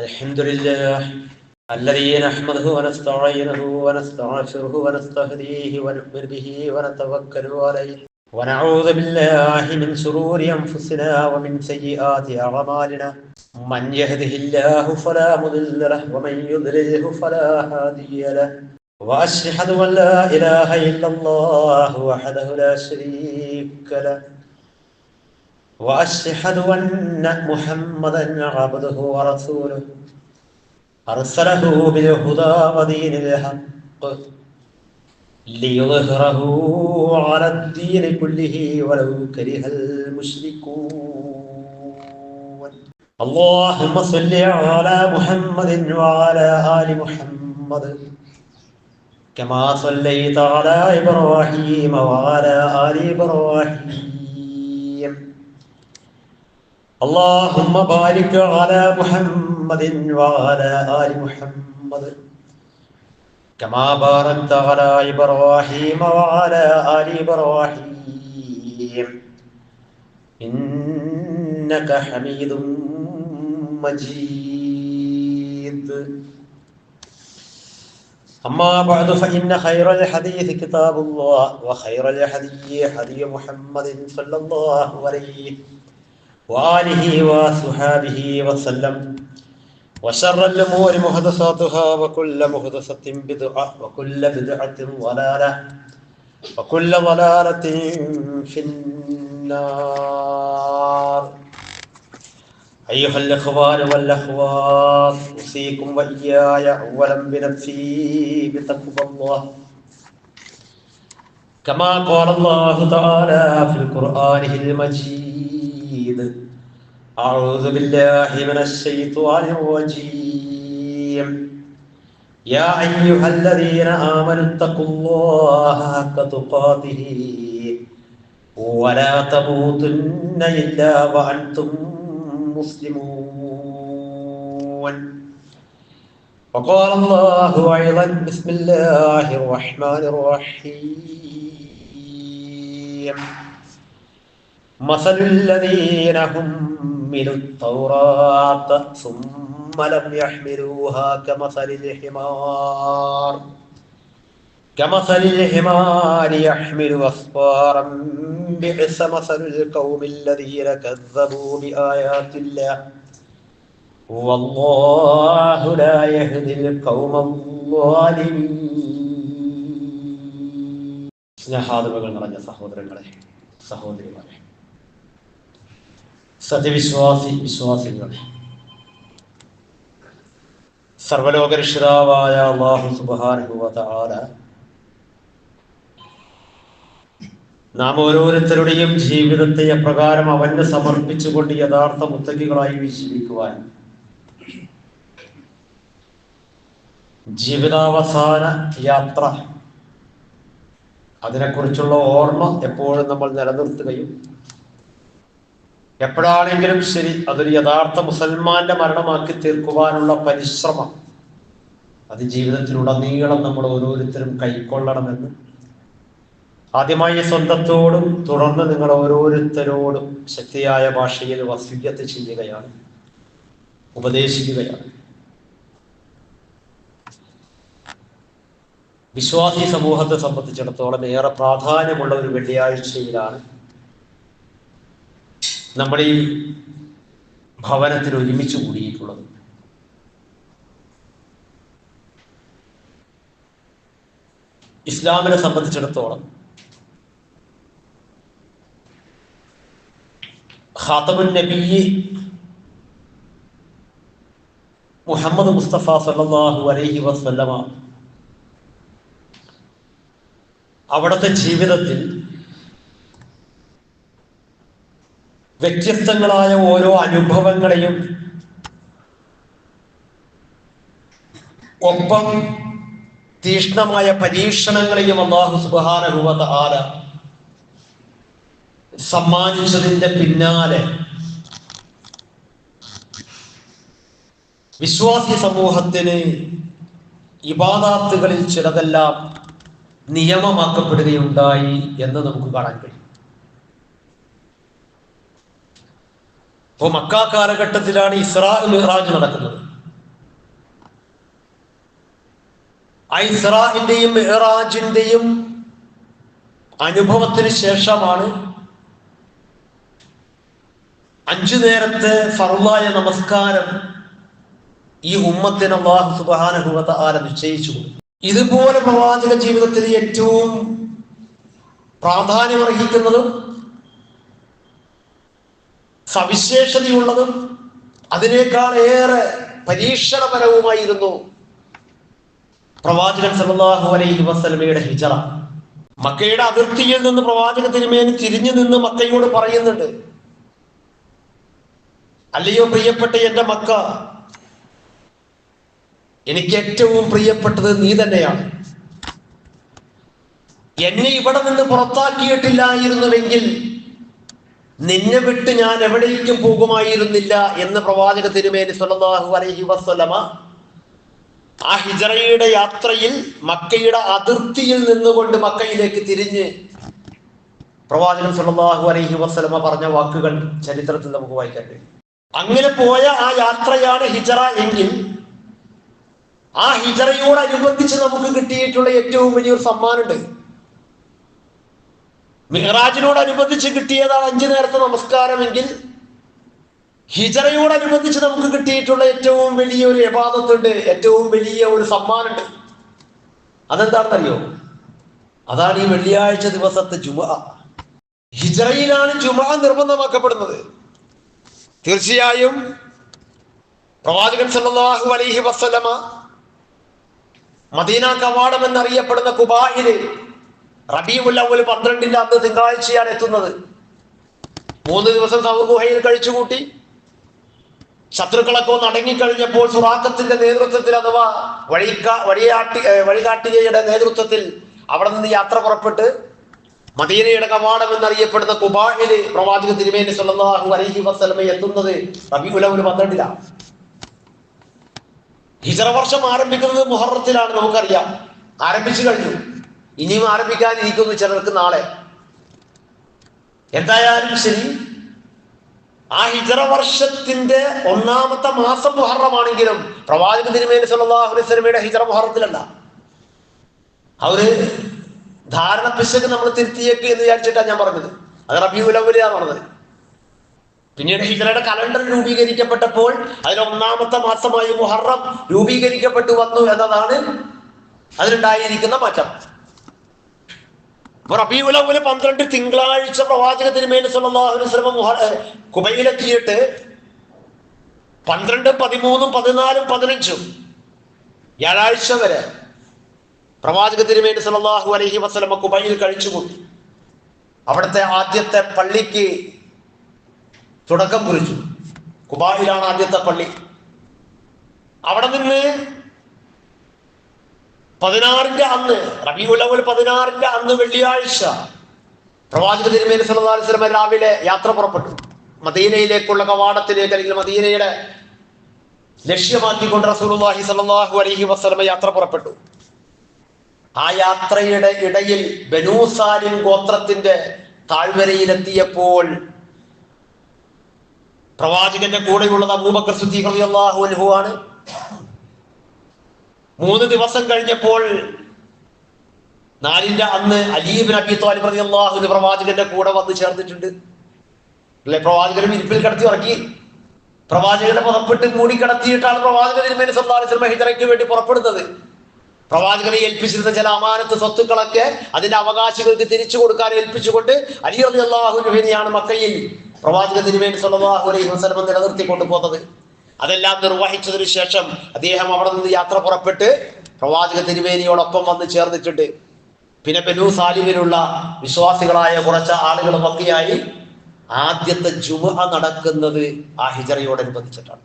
الحمد لله الذي نحمده ونستعينه ونستغفره ونستهديه ونؤمن به ونتوكل عليه ونعوذ بالله من شرور أنفسنا ومن سيئات أعمالنا من يهده الله فلا مضل له ومن يضلله فلا هادي له وأشهد أن لا إله إلا الله وحده لا شريك له وأشهد أن محمدا عبده ورسوله أرسله بالهدى ودين الحق ليظهره على الدين كله ولو كره المشركون. اللهم صل على محمد وعلى آل محمد كما صليت على إبراهيم وعلى آل إبراهيم. اللهم بارك على محمد وعلى آل محمد كما باركت على إبراهيم وعلى آل إبراهيم إنك حميد مجيد. أما بعد فإن خير الحديث كتاب الله وخير الهدي هدي محمد صلى الله عليه وآله وصحبه وسلم وشر الأمور محدثاتها وكل محدثة بدعة وكل بدعة ضلالة وكل ضلالة في النار. أيها الإخوان والأخوات أوصيكم وإياي أولا بنفسي بتقوى الله كما قال الله تعالى في القرآن المجيد: أعوذ بالله من الشيطان الرجيم. يا أيها الذين آمنوا اتقوا الله حق تقاته ولا تموتن إلا وأنتم مسلمون. وقال الله أيضا: بسم الله الرحمن الرحيم. مثل الذين حملوا التوراة ثم لم يحملوها كمثل الحمار يحمل أسفارا بئس مثل القوم الذين كذبوا بآيات الله والله لا يهدي القوم الظالمين. സ്നേഹാദരവുകൾ നിറഞ്ഞ സഹോദരങ്ങളെ, സഹോദരിമാരെ, വിശ്വാസികളെ, സർവലോകരക്ഷിതാവായ അല്ലാഹു സുബ്ഹാനഹു വ തആല നാം ഓരോരുത്തരുടെയും ജീവിതത്തെ അപ്രകാരം അവന് സമർപ്പിച്ചുകൊണ്ട് യഥാർത്ഥ മുത്തഖികളായി ജീവിക്കുവാൻ, ജീവിതാവസാന യാത്ര അതിനെക്കുറിച്ചുള്ള ഓർമ്മ എപ്പോഴും നമ്മൾ നിലനിർത്തുകയും, എപ്പോഴാണെങ്കിലും ശരി അതൊരു യഥാർത്ഥ മുസൽമാന്റെ മരണമാക്കി തീർക്കുവാനുള്ള പരിശ്രമം അത് ജീവിതത്തിലുടനീളം നമ്മൾ ഓരോരുത്തരും കൈക്കൊള്ളണമെന്ന് ആദ്യമായി സ്വന്തത്തോടും തുടർന്ന് നിങ്ങൾ ഓരോരുത്തരോടും ശക്തിയായ ഭാഷയിൽ വസിയ്യത്ത് ചെയ്യുകയാണ്, ഉപദേശിക്കുകയാണ്. വിശ്വാസി സമൂഹത്തെ സംബന്ധിച്ചിടത്തോളം ഏറെ പ്രാധാന്യമുള്ള ഒരു വെള്ളിയാഴ്ചയിലാണ് നമ്മൾ ഈ ഭവനത്തിൽ ഒരുമിച്ച് കൂടിയിട്ടുള്ളത്. ഇസ്ലാമിനെ സംബന്ധിച്ചിടത്തോളം ഖാതമുൻ നബി മുഹമ്മദ് മുസ്തഫ സല്ലല്ലാഹു അലൈഹി വസല്ലമ അവിടുത്തെ ജീവിതത്തിൽ വ്യത്യസ്തങ്ങളായ ഓരോ അനുഭവങ്ങളെയും ഒപ്പം തീക്ഷ്ണമായ പരീക്ഷണങ്ങളെയും അല്ലാഹു സുബ്ഹാനഹു വ തആല സമ്മാനിച്ചതിന്റെ പിന്നാലെ വിശ്വാസി സമൂഹത്തിന് ഇബാദാത്തുകളിൽ ചിലതെല്ലാം നിയമമാക്കപ്പെടുകയുണ്ടായി എന്ന് നമുക്ക് കാണാൻ കഴിയും. അപ്പോൾ മക്ക കാലഘട്ടത്തിലാണ് ഇസ്രാ മിഅ്റാജ് നടക്കുന്നത്. ഇസ്രാഇന്റെയും മിഅ്റാജിന്റെയും അനുഭവത്തിന് ശേഷമാണ് 5 നേരത്തെ ഫർളായ നമസ്കാരം ഈ ഉമ്മത്തിന് അല്ലാഹു സുബ്ഹാനഹു വ തആല നിശ്ചയിച്ചു. ഇതുപോലെ പ്രവാചക ജീവിതത്തിൽ ഏറ്റവും പ്രാധാന്യമർഹിക്കുന്നതും സവിശേഷതയുള്ളതും അതിനേക്കാൾ ഏറെ പരീക്ഷണപരവുമായിരുന്നു പ്രവാചകൻ സല്ലല്ലാഹു അലൈഹി വസല്ലമയുടെ ഹിജ്റ. മക്കയുടെ അതിർത്തിയിൽ നിന്ന് പ്രവാചക തിരുമേനി തിരിഞ്ഞു നിന്ന് മക്കയോട് പറയുന്നുണ്ട്, അല്ലയോ പ്രിയപ്പെട്ട എന്റെ മക്ക, എനിക്ക് ഏറ്റവും പ്രിയപ്പെട്ടത് നീ തന്നെയാണ്. എന്നെ ഇവിടെ നിന്ന് പുറത്താക്കിയിട്ടില്ലായിരുന്നുവെങ്കിൽ നിന്നെ വിട്ട് ഞാൻ എവിടേക്കും പോകുമായിരുന്നില്ല എന്ന് പ്രവാചക തിരുമേനി സ്വല്ലല്ലാഹു അലൈഹി വസല്ലമ ആ ഹിജ്റയുടെ യാത്രയിൽ മക്കയുടെ അതിർത്തിയിൽ നിന്നുകൊണ്ട് മക്കയിലേക്ക് തിരിഞ്ഞ് പ്രവാചകൻ സ്വല്ലല്ലാഹു അലൈഹി വസല്ലമ പറഞ്ഞ വാക്കുകൾ ചരിത്രത്തിൽ നമുക്ക് വായിക്കാൻ കഴിയും. അങ്ങനെ പോയ ആ യാത്രയാണ് ഹിജ്റ എങ്കിൽ ആ ഹിജ്റയോടനുബന്ധിച്ച് നമുക്ക് കിട്ടിയിട്ടുള്ള ഏറ്റവും വലിയൊരു സമ്മാനമുണ്ട്. മിഅ്റാജിനോടനുബന്ധിച്ച് കിട്ടിയതാണ് 5 നേരത്തെ നമസ്കാരമെങ്കിൽ ഹിജ്റയോടനുബന്ധിച്ച് നമുക്ക് കിട്ടിയിട്ടുള്ള ഏറ്റവും വലിയൊരു ഇബാദത്തുണ്ട്, ഏറ്റവും വലിയ ഒരു സമ്മാനമുണ്ട്. അതെന്താണെന്നറിയോ? അതാണ് ഈ വെള്ളിയാഴ്ച ദിവസത്തെ ജുമുഅ. ഹിജ്റയിലാണ് ജുമുഅ നിർബന്ധമാക്കപ്പെടുന്നത്. തീർച്ചയായും പ്രവാചകൻ സല്ലല്ലാഹു അലൈഹി വസല്ലമ മദീന കവാടം എന്നറിയപ്പെടുന്ന ഖുബായില് റബീഉൽ അവ്വൽ 12 അന്ന് തിങ്കളാഴ്ചയാണ് എത്തുന്നത്. 3 ദിവസം സൗർ ഗുഹയിൽ കഴിച്ചുകൂട്ടി ശത്രുക്കളൊക്കെ ഒന്ന് അടങ്ങിക്കഴിഞ്ഞപ്പോൾ സുറാഖത്തിന്റെ നേതൃത്വത്തിൽ അഥവാ വഴികാട്ടികയുടെ നേതൃത്വത്തിൽ അവിടെ നിന്ന് യാത്ര പുറപ്പെട്ട് മദീനയുടെ കവാടം എന്നറിയപ്പെടുന്ന ഖുബായില് പ്രവാചക തിരുമേനി സ്വല്ലല്ലാഹു അലൈഹി വസല്ലമ എത്തുന്നത് റബീഉൽ അവ്വൽ 12. ഹിജ്റ വർഷം ആരംഭിക്കുന്നത് മുഹറത്തിലാണ്, നമുക്കറിയാം. ആരംഭിച്ചു കഴിഞ്ഞു, ഇനിയും ആരംഭിക്കാനിരിക്കുന്നു ചിലർക്ക് നാളെ. എന്തായാലും ശരി, ആ ഹിജ്റ വർഷത്തിന്റെ 1-ാമത്തെ മാസം മുഹറമാണെങ്കിലും പ്രവാചക തിരുമേനി സ്വല്ലല്ലാഹു അലൈഹി വസല്ലമയുടെ ഹിജ്റ മുഹറത്തിലല്ല. അവര് ധാരണ പിശക് നമ്മൾ തിരുത്തിയേക്ക് എന്ന് വിചാരിച്ചിട്ടാണ് ഞാൻ പറഞ്ഞത്. അത് റബീഉൽ അവ്വലാണ് പറഞ്ഞത്. പിന്നീട് ഹിജ്റയുടെ കലണ്ടർ രൂപീകരിക്കപ്പെട്ടപ്പോൾ അതിൽ 1-ാമത്തെ മാസമായി മുഹറം രൂപീകരിക്കപ്പെട്ടു വന്നു എന്നതാണ് അതിലുണ്ടായിരിക്കുന്ന മാറ്റം. റബീഉൽ അവ്വൽ 12 തിങ്കളാഴ്ച പ്രവാചക തിരുമേനി സ്വല്ലല്ലാഹു അലൈഹി വസല്ലം ഖുബൈലെത്തിയിട്ട് 12, 13, 14, 15 വ്യാഴാഴ്ച വരെ പ്രവാചക തിരുമേനി സല്ലല്ലാഹു അലൈഹി വസല്ലം ഖുബൈൽ കഴിച്ചുകൂട്ടി. അവിടുത്തെ ആദ്യത്തെ പള്ളിക്ക് തുടക്കം കുറിച്ചു. ഖുബൈലാണ് ആദ്യത്തെ പള്ളി. അവിടെ നിന്ന് 16-ന്റെ അന്ന്, റബീഉൽ അവ്വൽ 16-ന്റെ അന്ന് വെള്ളിയാഴ്ച പ്രവാചക തിരുമേനി സല്ലല്ലാഹു അലൈഹി വസല്ലം രാവിലെ യാത്ര പുറപ്പെട്ടു. മദീനയിലേക്കുള്ള കവാടത്തിലേക്ക്, അല്ലെങ്കിൽ മദീനയുടെ ലക്ഷ്യമാക്കിക്കൊണ്ട് റസൂലുള്ളാഹി സ്വല്ലല്ലാഹു അലൈഹി വസല്ലം യാത്ര പുറപ്പെട്ടു. ആ യാത്രയുടെ ഇടയിൽ ബനൂ സാലിം ഗോത്രത്തിന്റെ താഴ്വരയിലെത്തിയപ്പോൾ പ്രവാചകന്റെ കൂടെയുള്ളത് അബൂബക്കർ സിദ്ദീഖ് റളിയല്ലാഹു അൻഹു ആണ്. 3 ദിവസം കഴിഞ്ഞപ്പോൾ 4-ന്റെ അന്ന് അലി ഇബ്നു അബീ ത്വാലിബ് റളിയല്ലാഹു അൻഹു പ്രവാചകന്റെ കൂടെ വന്ന് ചേർന്നിട്ടുണ്ട്. അല്ലെ, പ്രവാചകനെ ഇരിപ്പിൽ കിടത്തി ഉറക്കി, പ്രവാചകന്റെ പുറപ്പെട്ട് മൂടി കിടത്തിയിട്ടാണ് പ്രവാചകൻ തിരുമേനി സല്ലല്ലാഹു അലൈഹി വസല്ലം ഹിജ്റയ്ക്ക് വേണ്ടി പുറപ്പെടുന്നത്. പ്രവാചകനെ ഏൽപ്പിച്ചിരുന്ന ചില അമാനത്ത് സ്വത്തുക്കളൊക്കെ അതിന്റെ അവകാശികൾക്ക് തിരിച്ചു കൊടുക്കാൻ ഏൽപ്പിച്ചുകൊണ്ട് അലി റളിയല്ലാഹു അൻഹുവിനെയാണ് മക്കയിൽ പ്രവാചക തിരുമേനി സല്ലല്ലാഹു അലൈഹി വസല്ലം നിലനിർത്തിക്കൊണ്ട് പോകുന്നത്. അതെല്ലാം നിർവഹിച്ചതിനു ശേഷം അദ്ദേഹം അവിടെ നിന്ന് യാത്ര പുറപ്പെട്ട് പ്രവാചക തിരുമേനിയോടൊപ്പം വന്ന് ചേർന്നിട്ടുണ്ട്. പിന്നെ ബനൂ സാലിമിലുള്ള വിശ്വാസികളായ കുറച്ച് ആളുകളും ഒക്കെയായി ആദ്യത്തെ ജുമുഅ നടക്കുന്നത് ആ ഹിജ്റയോടനുബന്ധിച്ചിട്ടാണ്.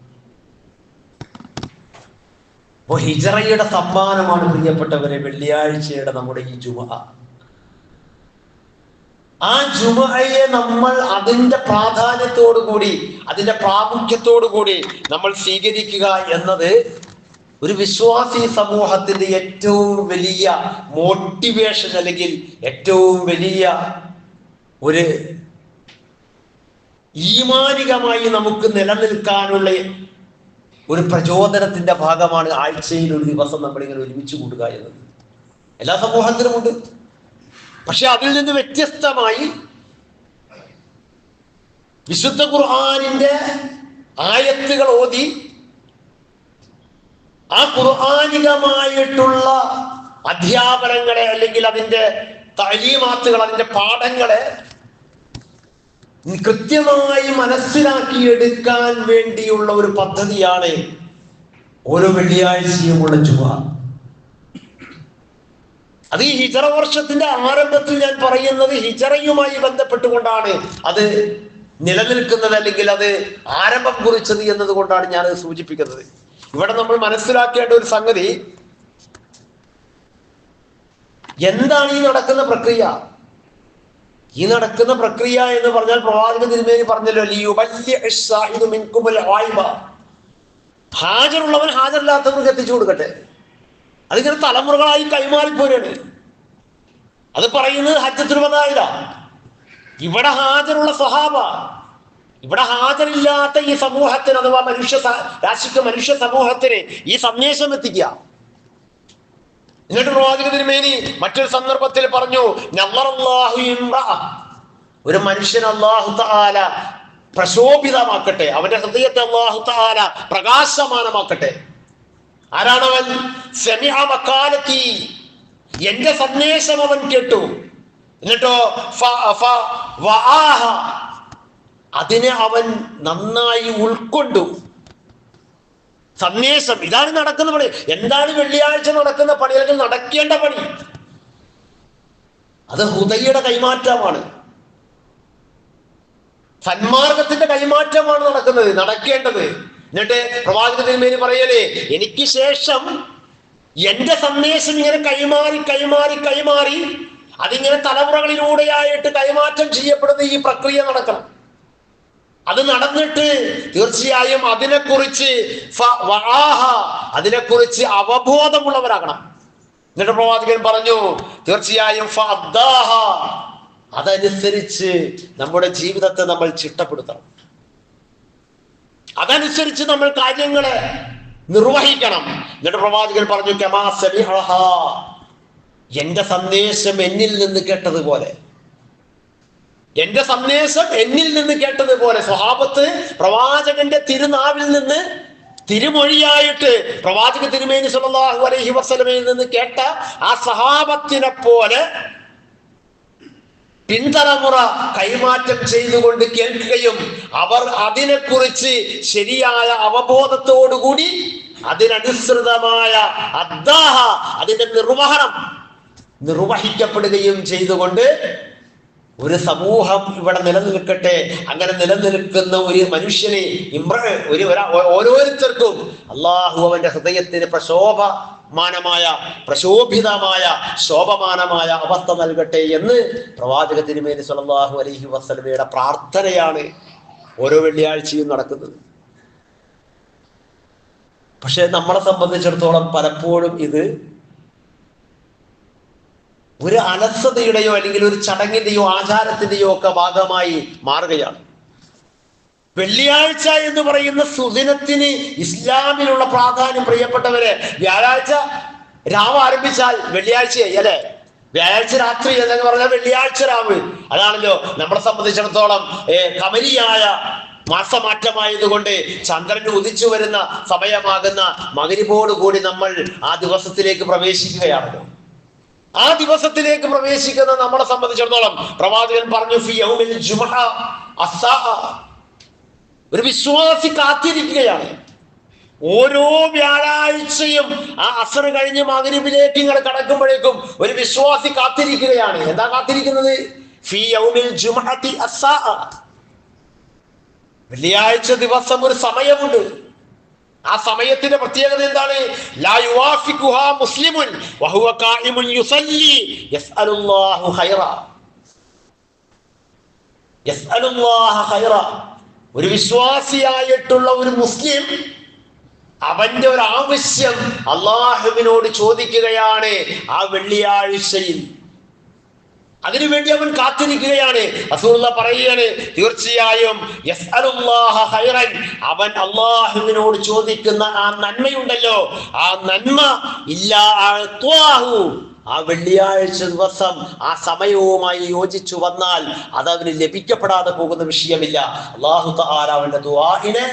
അപ്പൊ ഹിജ്റയുടെ സമ്മാനമാണ് പ്രിയപ്പെട്ടവരെ വെള്ളിയാഴ്ചയുടെ നമ്മുടെ ഈ ജുമുഅ. ആ ജുമുഅയെ നമ്മൾ അതിന്റെ പ്രാധാന്യത്തോടുകൂടി, അതിന്റെ പ്രാമുഖ്യത്തോടുകൂടി നമ്മൾ സ്വീകരിക്കുക എന്നത് ഒരു വിശ്വാസി സമൂഹത്തിന്റെ ഏറ്റവും വലിയ മോട്ടിവേഷൻ, അല്ലെങ്കിൽ ഏറ്റവും വലിയ ഒരു ഈമാനികമായി നമുക്ക് നിലനിൽക്കാനുള്ള ഒരു പ്രചോദനത്തിന്റെ ഭാഗമാണ് ആഴ്ചയിൽ ഒരു ദിവസം നമ്മളിങ്ങനെ ഒരുമിച്ച് കൂടുക എന്നത്. എല്ലാ സമൂഹത്തിലുമുണ്ട്. പക്ഷെ അതിൽ നിന്ന് വ്യത്യസ്തമായി വിശുദ്ധ ഖുർആനിന്റെ ആയത്തുകൾ ഓതി ആ ഖുർആനികമായിട്ടുള്ള അധ്യാപനങ്ങളെ അല്ലെങ്കിൽ അതിന്റെ തഅലീമാത്തുകൾ, അതിന്റെ പാഠങ്ങളെ കൃത്യമായി മനസ്സിലാക്കിയെടുക്കാൻ വേണ്ടിയുള്ള ഒരു പദ്ധതിയാണ് ഓരോ വെള്ളിയാഴ്ചയുമുള്ള ജുമുഅ. അത് ഈ ഹിജറ വർഷത്തിന്റെ ആരംഭത്തിൽ ഞാൻ പറയുന്നത് ഹിജറയുമായി ബന്ധപ്പെട്ടുകൊണ്ടാണ് അത് നിലനിൽക്കുന്നത്, അല്ലെങ്കിൽ അത് ആരംഭം കുറിച്ചത് എന്നതുകൊണ്ടാണ് ഞാൻ സൂചിപ്പിക്കുന്നത്. ഇവിടെ നമ്മൾ മനസ്സിലാക്കേണ്ട ഒരു സംഗതി, എന്താണ് ഈ നടക്കുന്ന പ്രക്രിയ? ഈ നടക്കുന്ന പ്രക്രിയ എന്ന് പറഞ്ഞാൽ പ്രവാചക തിരുമേനി പറഞ്ഞല്ലോ, ഹാജറുള്ളവൻ ഹാജറില്ലാത്തവർക്ക് എത്തിച്ചു കൊടുക്കട്ടെ. അതിങ്ങനെ തലമുറകളായി കൈമാറിപ്പോരാണ്. അത് പറയുന്നത് ഹജ്ജത്തുൽ വദാഇല. ഇവിടെ ഹാജറുള്ള സ്വഹാബ, ഇവിടെ ഹാജറില്ലാത്ത ഈ സമൂഹത്തിന് അഥവാ മനുഷ്യ സമൂഹത്തിന് ഈ സന്ദേശം എത്തിക്കുക. എന്നിട്ട് പ്രവാചക തിരുമേനി മറ്റൊരു സന്ദർഭത്തിൽ പറഞ്ഞു, ഒരു മനുഷ്യൻ അല്ലാഹു തആല പ്രശോഭിതമാക്കട്ടെ, അവന്റെ ഹൃദയത്തെ അല്ലാഹു തആല പ്രകാശമാനമാക്കട്ടെ. ആരാണവൻ? സമിഅ മഖാലതി, എന്റെ സന്ദേശം അവൻ കേട്ടു. എന്നിട്ടോ അതിനെ അവൻ നന്നായി ഉൾക്കൊണ്ടു. സന്ദേശം ഇതാണ് നടക്കുന്ന പണി. എന്താണ് വെള്ളിയാഴ്ച നടക്കുന്ന പണി, അല്ലെങ്കിൽ നടക്കേണ്ട പണി? അത് ഹുദയുടെ കൈമാറ്റമാണ്, സന്മാർഗത്തിന്റെ കൈമാറ്റമാണ് നടക്കുന്നത്, നടക്കേണ്ടത്. എന്നിട്ട് പ്രവാചക തിരുമേനി പറയലേ, എനിക്ക് ശേഷം എന്റെ സന്ദേശം ഇങ്ങനെ കൈമാറി കൈമാറി കൈമാറി അതിങ്ങനെ തലമുറകളിലൂടെയായിട്ട് കൈമാറ്റം ചെയ്യപ്പെടുന്ന ഈ പ്രക്രിയ നടക്കണം. അത് നടന്നിട്ട് തീർച്ചയായും അതിനെക്കുറിച്ച് അവബോധമുള്ളവരാകണം. എന്നിട്ട് പ്രവാചകൻ പറഞ്ഞു, തീർച്ചയായും അതനുസരിച്ച് നമ്മുടെ ജീവിതത്തെ നമ്മൾ ചിട്ടപ്പെടുത്തണം, അതനുസരിച്ച് നമ്മൾ കാര്യങ്ങളെ നിർവഹിക്കണം. എന്നിട്ട് പ്രവാചകൻ പറഞ്ഞു, കമാ സമിഅഹ, എന്റെ സന്ദേശം എന്നിൽ നിന്ന് കേട്ടതുപോലെ, എന്റെ സന്ദേശം എന്നിൽ നിന്ന് കേട്ടതുപോലെ. സ്വഹാബത്ത് പ്രവാചകന്റെ തിരുനാവിൽ നിന്ന് തിരുമൊഴിയായിട്ട് പ്രവാചക തിരുമേനി സല്ലല്ലാഹു അലൈഹി വസല്ലമയിൽ നിന്ന് കേട്ട ആ സഹാബത്തിനെ പോലെ പിൻതലമുറ കൈമാറ്റം ചെയ്തുകൊണ്ട് കേൾക്കുകയും അവർ അതിനെക്കുറിച്ച് ശരിയായ അവബോധത്തോടുകൂടി അതിനനുസൃതമായ അതിന്റെ നിർവഹിക്കപ്പെടുകയും ചെയ്തുകൊണ്ട് ഒരു സമൂഹം ഇവിടെ നിലനിൽക്കട്ടെ. അങ്ങനെ നിലനിൽക്കുന്ന ഒരു മനുഷ്യനെ ഓരോരുത്തർക്കും അള്ളാഹു അവന്റെ ഹൃദയത്തിന് പ്രശോഭിതമായ ശോഭമാനമായ അവസ്ഥ നൽകട്ടെ എന്ന് പ്രവാചക തിരുമേനി സല്ലല്ലാഹു അലൈഹി വസല്ലമയുടെ പ്രാർത്ഥനയാണ് ഓരോ വെള്ളിയാഴ്ചയും നടക്കുന്നത്. പക്ഷെ നമ്മളെ സംബന്ധിച്ചിടത്തോളം പലപ്പോഴും ഇത് ഒരു അലസതയുടെയോ അല്ലെങ്കിൽ ഒരു ചടങ്ങിന്റെയോ ആചാരത്തിന്റെയോ ഒക്കെ ഭാഗമായി മാറുകയാണ്. വെള്ളിയാഴ്ച എന്ന് പറയുന്ന സുദിനത്തിന് ഇസ്ലാമിലുള്ള പ്രാധാന്യം, പ്രിയപ്പെട്ടവരെ, വ്യാഴാഴ്ച രാവ് ആരംഭിച്ചാൽ വെള്ളിയാഴ്ചയായി അല്ലെ? വ്യാഴാഴ്ച രാത്രി എന്നൊക്കെ പറഞ്ഞാൽ വെള്ളിയാഴ്ച രാവ്. അതാണല്ലോ നമ്മളെ സംബന്ധിച്ചിടത്തോളം കമലിയായ മാസമാറ്റമായതുകൊണ്ട് ചന്ദ്രൻ ഉദിച്ചു വരുന്ന സമയമാകുന്ന മഗ്‌രിബോടുകൂടി നമ്മൾ ആ ദിവസത്തിലേക്ക് പ്രവേശിക്കുകയാണല്ലോ. ആ ദിവസത്തിലേക്ക് പ്രവേശിക്കുന്ന നമ്മളെ സംബന്ധിച്ചിടത്തോളം പ്രവാചകൻ പറഞ്ഞു, ഫി യൗമിൽ ജുമുഅ അസ്സാഅ, ഒരു വിശ്വാസി കാത്തിരിക്കുകയാണ്. ഓരോ വ്യാഴാഴ്ചയും ആ അസർ കഴിഞ്ഞ് മഗ്‌രിബിലേക്ക് ഇങ്ങനെ കടക്കുമ്പോഴേക്കും ഒരു വിശ്വാസി കാത്തിരിക്കുകയാണ്. എന്താ കാത്തിരിക്കുന്നത്? ഫി യൗമിൽ ജുമുഅത്തി അസ്സാഅ, വെള്ളിയാഴ്ച ദിവസം ഒരു സമയമുണ്ട്. ആ സമയത്തിന്റെ പ്രത്യേകത എന്താണ്? ലാ യുവാഫിഖുഹാ മുസ്ലിമുൻ വഹുവ ഖായിമുൻ യുസല്ലി യസ്അലുല്ലാഹു ഖൈറ, യസ്അലുല്ലാഹ ഖൈറ. ഒരു വിശ്വാസിയായിട്ടുള്ള ഒരു മുസ്ലിം അവന്റെ ഒരു ആവശ്യം അള്ളാഹുവിനോട് ചോദിക്കുകയാണ് ആ വെള്ളിയാഴ്ചയിൽ. അതിനുവേണ്ടി അവൻ കാത്തിരിക്കുകയാണ്. റസൂലുള്ളാഹി പറയുകയാണ്, തീർച്ചയായും യസ്അലുല്ലാഹ ഖൈറൻ, അവൻ അല്ലാഹുവിനോട് ചോദിക്കുന്ന ആ നന്മയുണ്ടല്ലോ, ആ നന്മ ഇല്ലാ അഅ്താഹു, ആ വെള്ളിയാഴ്ച ദിവസം ആ സമയവുമായി യോജിച്ചു വന്നാൽ അത് അവന് ലഭിക്കപ്പെടാതെ പോകുന്ന വിഷയമില്ല. അല്ലാഹു തആല അവന്റെ ദുആഇനെ,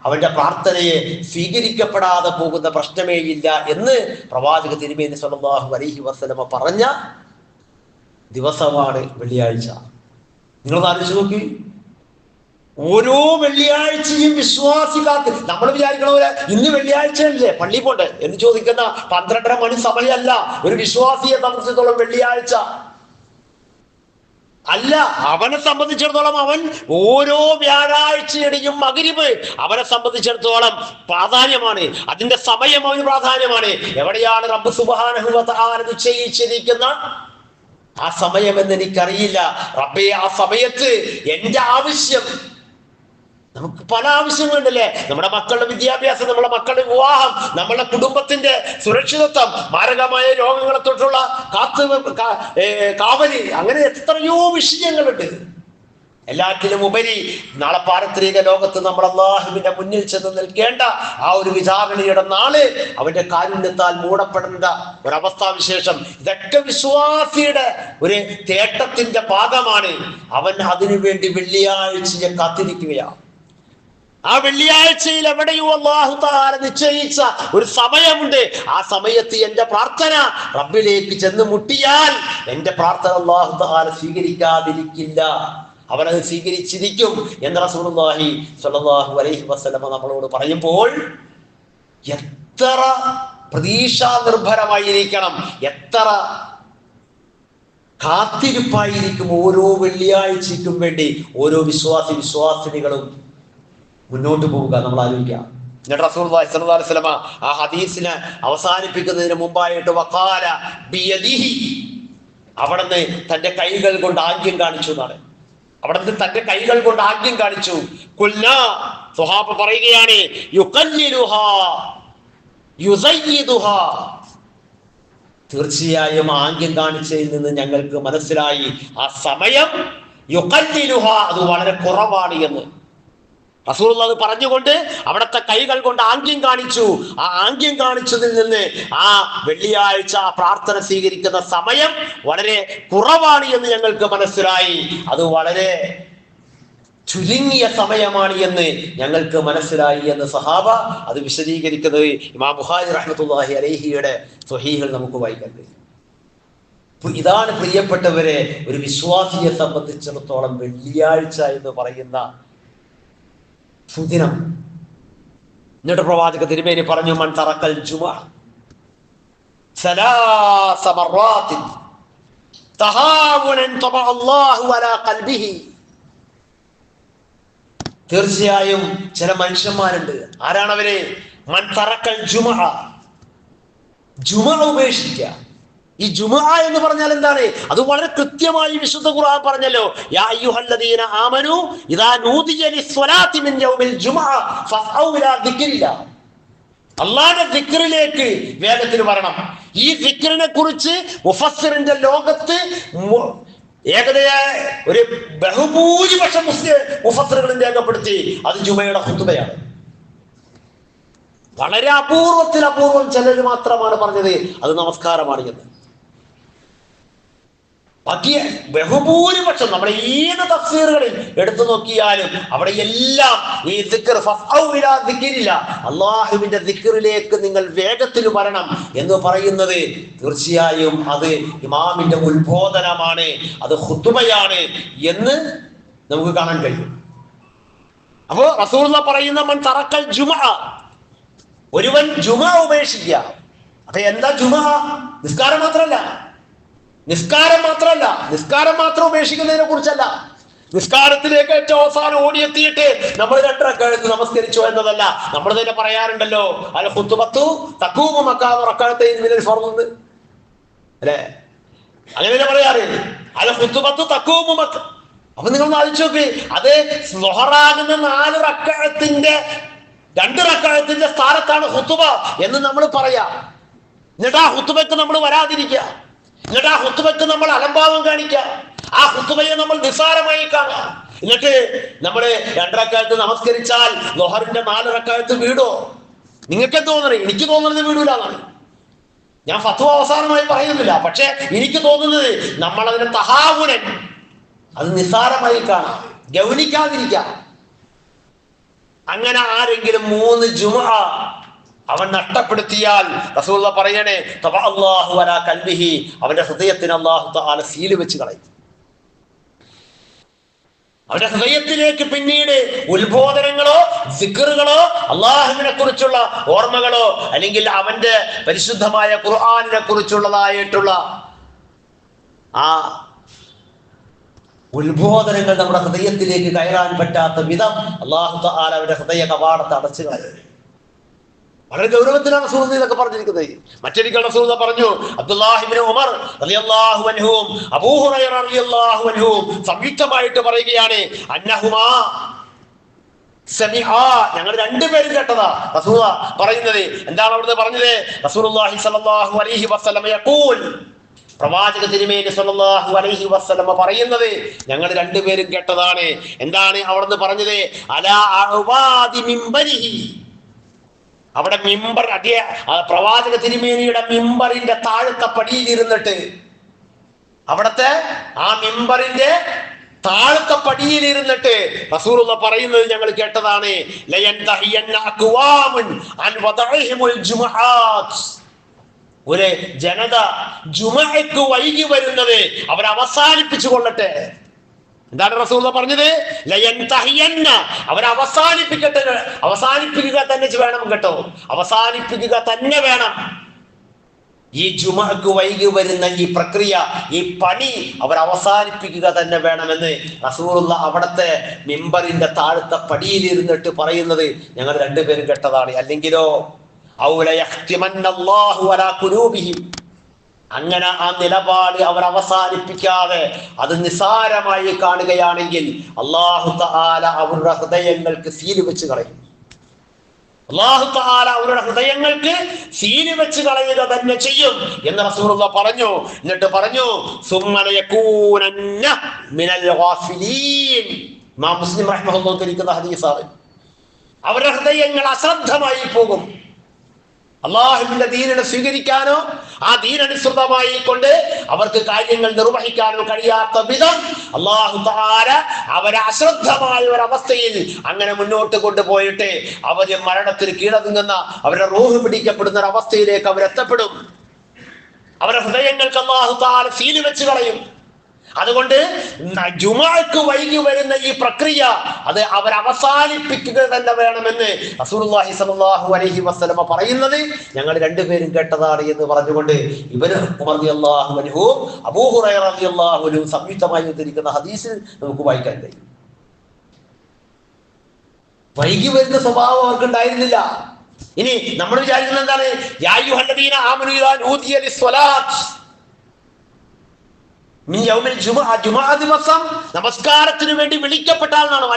അവന്റെ പ്രാർത്ഥനയെ സ്വീകരിക്കപ്പെടാതെ പോകുന്ന പ്രശ്നമേ ഇല്ല എന്ന് പ്രവാചക തിരുമേനി സ്വല്ലല്ലാഹു അലൈഹി വസല്ലമ പറഞ്ഞ ദിവസമാണ് വെള്ളിയാഴ്ച. നിങ്ങൾ ആലോചിച്ച് നോക്കി, ഓരോ വെള്ളിയാഴ്ചയും വിശ്വാസി കാത്ത്. നമ്മൾ വിചാരിക്കണ പോലെ ഇന്ന് വെള്ളിയാഴ്ചയല്ലേ പള്ളി പോട്ടെ എന്ന് ചോദിക്കുന്ന 12:30 മണി സമയമല്ല ഒരു വിശ്വാസിയെ സംബന്ധിച്ചിടത്തോളം വെള്ളിയാഴ്ച. അല്ല, അവനെ സംബന്ധിച്ചിടത്തോളം അവൻ ഓരോ വ്യാഴാഴ്ചയുടെയും മഗ്‌രിബ് അവനെ സംബന്ധിച്ചിടത്തോളം പ്രാധാന്യമാണ്. അതിന്റെ സമയം അവന് പ്രാധാന്യമാണ്. എവിടെയാണ് റബ്ബ് സുബ്ഹാനഹു വ തആല നിശ്ചയിച്ചിരിക്കുന്ന ആ സമയം എന്ന് എനിക്കറിയില്ല. റബ്ബേ, ആ സമയത്ത് എന്റെ ആവശ്യം, നമുക്ക് പല ആവശ്യങ്ങളുണ്ടല്ലേ, നമ്മുടെ മക്കളുടെ വിദ്യാഭ്യാസം, നമ്മുടെ മക്കളുടെ വിവാഹം, നമ്മുടെ കുടുംബത്തിന്റെ സുരക്ഷിതത്വം, മാരകമായ രോഗങ്ങളെ തൊട്ടുള്ള കാവല്, അങ്ങനെ എത്രയോ വിഷയങ്ങളുണ്ട്. എല്ലാറ്റിലും ഉപരി നാളെ പാരത്രിക ലോകത്ത് നമ്മൾ അല്ലാഹുവിന്റെ മുന്നിൽ ചെന്ന് നിൽക്കേണ്ട ആ ഒരു വിചാരണയുടെ നാള്, അവന്റെ കാരുണ്യത്താൽ മൂടപ്പെടേണ്ട ഒരവസ്ഥാവിശേഷം, ഇതൊക്കെ വിശ്വാസിയുടെ ഒരു തേട്ടത്തിന്റെ ഭാഗമാണ്. അവൻ അതിനുവേണ്ടി വെള്ളിയാഴ്ചയെ കാത്തിരിക്കുകയാണ്. ആ വെള്ളിയാഴ്ചയിൽ എവിടെയോ അല്ലാഹു തആല നിശ്ചയിച്ച ഒരു സമയമുണ്ട്. ആ സമയത്ത് എന്റെ പ്രാർത്ഥന റബ്ബിലേക്ക് ചെന്ന് മുട്ടിയാൽ എന്റെ പ്രാർത്ഥന അല്ലാഹു തആല സ്വീകരിക്കാതിരിക്കില്ല, അവനത് സ്വീകരിച്ചിരിക്കും എന്ന് റസൂലുള്ളാഹി സ്വല്ലല്ലാഹു അലൈഹി വസല്ലമ നമ്മളോട് പറയുമ്പോൾ എത്ര പ്രതീക്ഷാ നിർഭരമായിരിക്കണം, എത്ര കാത്തിരിപ്പായിരിക്കും ഓരോ വെള്ളിയാഴ്ചയ്ക്കും വേണ്ടി ഓരോ വിശ്വാസിനികളും മുന്നോട്ട് പോവുക. നമ്മൾ ആലോചിക്കാം. എന്നിട്ട് റസൂലുള്ളാഹി സ്വല്ലല്ലാഹു അലൈഹി വസല്ലമ ആ ഹദീസിനെ അവസാനിപ്പിക്കുന്നതിന് മുമ്പായിട്ട് വഖാല ബിയദിഹി, അവിടുന്ന് തന്റെ കൈകൾ കൊണ്ട് ആംഗ്യം കാണിച്ചു എന്നാണ്. അവിടുന്ന് തന്റെ കൈകൾ കൊണ്ട് ആംഗ്യം കാണിച്ചു. ഖുൽനാ, സ്വഹാബ പറയുകയാണ്, യുഖല്ലിലുഹാ യുസയ്യിദുഹാ, തീർച്ചയായും ആംഗ്യം കാണിച്ചതിൽ നിന്ന് ഞങ്ങൾക്ക് മനസ്സിലായി ആ സമയം യുഖല്ലിലുഹാ, അത് വളരെ കുറവാണ് എന്ന്. റസൂലുള്ളാഹി പറഞ്ഞുകൊണ്ട് അവിടുത്തെ കൈകൾ കൊണ്ട് ആംഗ്യം കാണിച്ചു. ആ ആംഗ്യം കാണിച്ചതിൽ നിന്ന് ആ വെള്ളിയാഴ്ച പ്രാർത്ഥന സ്വീകരിക്കുന്ന സമയം വളരെ കുറവാണ് എന്ന് ഞങ്ങൾക്ക് മനസ്സിലായി. അത് വളരെ ചുരുങ്ങിയ സമയമാണ് എന്ന് ഞങ്ങൾക്ക് മനസ്സിലായി എന്ന് സഹാബ അത് വിശദീകരിക്കുന്നത് ഇമാം ബുഖാരി റഹ്മത്തുള്ളാഹി അലൈഹിയുടെ സ്വഹീഹിൽ നമുക്ക് വായിക്കാൻ കഴിയും. ഇതാണ് പ്രിയപ്പെട്ടവരെ ഒരു വിശ്വാസിയെ സംബന്ധിച്ചിടത്തോളം വെള്ളിയാഴ്ച എന്ന് പറയുന്ന സുദിനം. എന്നിട്ട് പ്രവാചക തിരുമേനി പറഞ്ഞു, മൻ തറക്കൽ ജുമുഅ സലാസ മറാത്തിൻ തഹാവുനൻ തബഅ അല്ലാഹു അലാ ഖൽബിഹി. തീർച്ചയായും ചില മനുഷ്യന്മാരുണ്ട്. ആരാണവര്? മൻ തറക്കൽ ജുമുഅ, ജുമുഅ ഉപേക്ഷിക്കുക. ഈ ജുമുഅ എന്ന് പറഞ്ഞാൽ എന്താണ്? അത് വളരെ കൃത്യമായി വിശുദ്ധ ഖുർആൻ പറഞ്ഞല്ലോ, യാ അയ്യുഹല്ലദീന ആമനൂ ഇദാ നൂദിയ ലിസ്സലാത്തി മിൻ യൗമിൽ ജുമുഅ ഫസ്ഔ ഇലാ ദിക്രില്ലാ. അല്ലാഹുവിന്റെ ദിക്റിലേക്ക് വേഗത്തിൽ വരണം. ഈ ദിക്റിനെ കുറിച്ച് മുഫസ്സിറിന്റെ ലോകത്ത് ഏകദേശം ഒരു ബഹുഭൂരിപക്ഷം മുഫസ്സിറുകളും രേഖപ്പെടുത്തി അത് ജുമയുടെ ഖുതുബയാണ്. വളരെ അപൂർവം ചിലർ മാത്രമാണ് പറഞ്ഞത് അത് നമസ്കാരമാണ് എന്ന്. ബാക്കി ബഹുഭൂരിപക്ഷം നമ്മുടെ ഏത് തഫ്സീറുകളിൽ എടുത്തു നോക്കിയാലും അവിടെ എല്ലാം ഈ ദിക്ർ ഫസ്ഔ ഇലാ ദിക്രില്ല, അല്ലാഹുവിന്റെ ദിക്റിലേക്ക് നിങ്ങൾ വേഗത്തിൽ വരണം എന്ന് പറയുന്നത് തീർച്ചയായും അത് ഇമാമിന്റെ ഉത്ബോധനമാണ്, അത് ഖുതുബയാണ് എന്ന് നമുക്ക് കാണാൻ കഴിയും. അപ്പോ റസൂലുള്ളാഹി പറയുന്ന മൻ തറക്കൽ ജുമുഅ, ഒരുവൻ ജുമുഅ ഉപേക്ഷിക്കുക. അപ്പൊ എന്താ ജുമുഅ? നിസ്കാരം മാത്രം ഉപേക്ഷിക്കുന്നതിനെ കുറിച്ചല്ല. നിസ്കാരത്തിലേക്ക് ഏറ്റവും അവസാനം ഓടിയെത്തിയിട്ട് നമ്മൾ 2 റക്അത്ത് നമസ്കരിച്ചു എന്നതല്ല. നമ്മൾ തന്നെ പറയാറുണ്ടല്ലോ, അൽ ഖുതുബത്തു തഖൂമു മഖാമ റക്അത്തൈൻ മിനൽ ഫർദ്, അല്ലേ? അങ്ങനെ പറയാറ്, അൽ ഖുതുബത്തു തഖൂമു മഖ. അപ്പൊ നിങ്ങൾ ആലോചിച്ച് നോക്ക്, അത് ളുഹറാകുന്ന 4 റക്അത്തിന്റെ 2 റക്അത്തിന്റെ സ്ഥാനത്താണ് ഖുതുബ എന്ന് നമ്മൾ പറയാ. എന്നിട്ട് ആ ഖുതുബക്ക് നമ്മൾ വരാതിരിക്കുക. എന്നിട്ട് ആ ഹുത്തുബയ്ക്ക് നമ്മൾ അലംഭാവം കാണിക്കാം, ആ ഹുത്തുബയെ നമ്മൾ നിസ്സാരമായി കാണാം. എന്നിട്ട് നമ്മള് 2 റക്അത്ത് നമസ്കരിച്ചാൽ ളുഹറിന്റെ 4 റക്അത്ത് വീടോ? നിങ്ങൾക്ക് തോന്നണേ? എനിക്ക് തോന്നുന്നത് വീടൂല എന്നാണ്. ഞാൻ ഫത്വ അവസാനമായി പറയുന്നില്ല, പക്ഷെ എനിക്ക് തോന്നുന്നത് നമ്മൾ അതിനെ തഹാവുനൻ, അത് നിസ്സാരമായി കാണാം, ഗൗനിക്കാതിരിക്കാം. അങ്ങനെ ആരെങ്കിലും 3 ജുമുഅ അവൻ നഷ്ടപ്പെടുത്തിയാൽ റസൂലുള്ളാഹി പറയണേ തബഅല്ലാഹു അലാ ഖൽബിഹി, അവന്റെ ഹൃദയത്തിന് അല്ലാഹു തആല സീൽ വെച്ച് കളയും. അവന്റെ ഹൃദയത്തിലേക്ക് പിന്നീട് ഉത്ബോധനങ്ങളോ സിക്റുകളോ അള്ളാഹുവിനെ കുറിച്ചുള്ള ഓർമ്മകളോ അല്ലെങ്കിൽ അവന്റെ പരിശുദ്ധമായ ഖുർആനിനെ കുറിച്ചുള്ളതായിട്ടുള്ള ആ ഉത്ബോധനങ്ങൾ നമ്മുടെ ഹൃദയത്തിലേക്ക് കയറാൻ പറ്റാത്ത വിധം അല്ലാഹു തആല അവരുടെ ഹൃദയ കവാടത്തെ അടച്ചു കളയും. വളരെ ഗൗരവത്തിലാണ് റസൂൽ ഇതൊക്കെ പറഞ്ഞിരിക്കുന്നത്. മറ്റൊരിക്കൽ റസൂൽ പറഞ്ഞു, അബ്ദുല്ലാഹി ഇബ്നു ഉമർ റളിയല്ലാഹു അൻഹും അബൂ ഹുറൈറ റളിയല്ലാഹു അൻഹും സംയുക്തമായിട്ട് പറയുകയാണ്, അന്നഹുമാ സമിഅ, ഞങ്ങൾ 2 പേരും കേട്ടതാ റസൂൽ പറയുന്നത്. എന്താണ് അവിടുന്ന് പറഞ്ഞത്? റസൂലുള്ളാഹി സ്വല്ലല്ലാഹു അലൈഹി വസല്ലം യഖൂൽ, പ്രവാചക തിരുമേനി സ്വല്ലല്ലാഹു അലൈഹി വസല്ലം പറയുന്നത് ഞങ്ങൾ 2 പേരും കേട്ടതാണ്. എന്താണ് അവിടുന്ന് പറഞ്ഞത്? അലാ അഅ്വാദി മിംബരിഹി, അവിടെ മിമ്പർ, പ്രവാചക തിരുമേനിയുടെ മിമ്പറിന്റെ താഴത്തെ പടിയിൽ ഇരുന്നിട്ട്, അവിടത്തെ ആ മിമ്പറിന്റെ താഴത്തെ പടിയിൽ ഇരുന്നിട്ട് റസൂലുള്ളാഹി പറയുന്നത് ഞങ്ങൾ കേട്ടതാണ്, ലയൻതഹിയന്ന അഖ്വാമുൻ അൻ വദഇഹിമുൽ ജുമുആത്ത്, ഒരു ജനത ജുമുഅക്ക് വൈകി വരുന്നത് അവർ അവസാനിപ്പിച്ചു കൊള്ളട്ടെ. എന്താണ് റസൂലുള്ളാഹി പറഞ്ഞത്? ലയൻതഹിയന്ന, അവർ അവസാനിപ്പിക്കട്ടെ, അവസാനിപ്പിക്കുക തന്നെ വേണം കേട്ടോ, അവസാനിപ്പിക്കുക തന്നെ വേണം. ഈ ജുമുഅക്ക് വൈകി വരുന്ന ഈ പ്രക്രിയ, ഈ പണി അവർ അവസാനിപ്പിക്കുക തന്നെ വേണമെന്ന് റസൂലുള്ളാഹി അവിടത്തെ മിമ്പറിന്റെ താഴത്തെ പടിയിൽ ഇരുന്നിട്ട് പറയുന്നത് ഞങ്ങൾ 2 പേരും കേട്ടതാണ്. അല്ലെങ്കിലോ ഔല യഖ്തിമന്നല്ലാഹു അലാ ഖുലൂബിഹിം, അങ്ങനെ ആ നിലപാട് അവർ അവസാനിപ്പിക്കാതെ അത് നിസാരമായി കാണുകയാണെങ്കിൽ അല്ലാഹു തആല അവരുടെ ഹൃദയങ്ങൾക്ക് സീല് വെച്ച് കളയും. അല്ലാഹു തആല അവരുടെ ഹൃദയങ്ങൾക്ക് സീല് വെച്ച് കളയുക തന്നെ ചെയ്യും എന്ന് റസൂലുള്ളാഹി പറഞ്ഞു. എന്നിട്ട് പറഞ്ഞു, സുമ്മ ലയകൂനന്ന മിനൽ ഗാഫിലീൻ, ഇമാം മുസ്ലിം റഹിമഹുല്ലാഹു ധരിക്കുന്ന ഹദീസാണ്. അവരുടെ ഹൃദയങ്ങൾ അശ്രദ്ധമായി പോകും. അള്ളാഹുവിന്റെ ദീനിനെ സ്വീകരിക്കാനോ ആ ദീനനുസൃതമായി കൊണ്ട് അവർക്ക് കാര്യങ്ങൾ നിർവഹിക്കാനോ കഴിയാത്ത വിധം അല്ലാഹു തആല അവരെ അശ്രദ്ധമായ ഒരവസ്ഥയിൽ അങ്ങനെ മുന്നോട്ട് കൊണ്ടുപോയിട്ട് അവര് മരണത്തിന് കീഴടങ്ങുന്ന, അവരുടെ റൂഹ് പിടിക്കപ്പെടുന്ന ഒരവസ്ഥയിലേക്ക് അവരെത്തപ്പെടും. അവരുടെ ഹൃദയങ്ങൾക്ക് അല്ലാഹു തആല സീല് വെച്ച് കളയും. അതുകൊണ്ട് ജുമുഅക്ക് വൈകി വരുന്ന ഈ പ്രക്രിയ അത് അവർ അവസാനിപ്പിക്കുക തന്നെ വേണമെന്ന് റസൂലുള്ളാഹി സ്വല്ലല്ലാഹു അലൈഹി വസല്ലം പറയുന്നത് ഞങ്ങൾ 2 പേരും കേട്ടതാണ് എന്ന് പറഞ്ഞുകൊണ്ട് ഇബ്നു ഉമർ റളിയല്ലാഹു അൻഹു അബൂ ഹുറൈറ റളിയല്ലാഹു അൻഹു സംയുക്തമായി ഉദ്ധരിക്കുന്ന ഹദീസിൽ നമുക്ക് വായിക്കാൻ കഴിയും. വൈകി വരുന്ന സ്വഭാവം അവർക്ക് ഉണ്ടായിരുന്നില്ല. ഇനി നമ്മൾ വിചാരിക്കുന്നത് എന്താണ്? യാ അയ്യുഹല്ലദീന ആമനൂ ഇദാ നൂദിയ ലിസ്സലാത്ത് മിൻ യൗമിൽ ജുമുഅ, ജുമുഅ ദിവസം നമസ്കാരത്തിന് വേണ്ടി വിളിക്കപ്പെട്ടാൽ എന്നാണ്.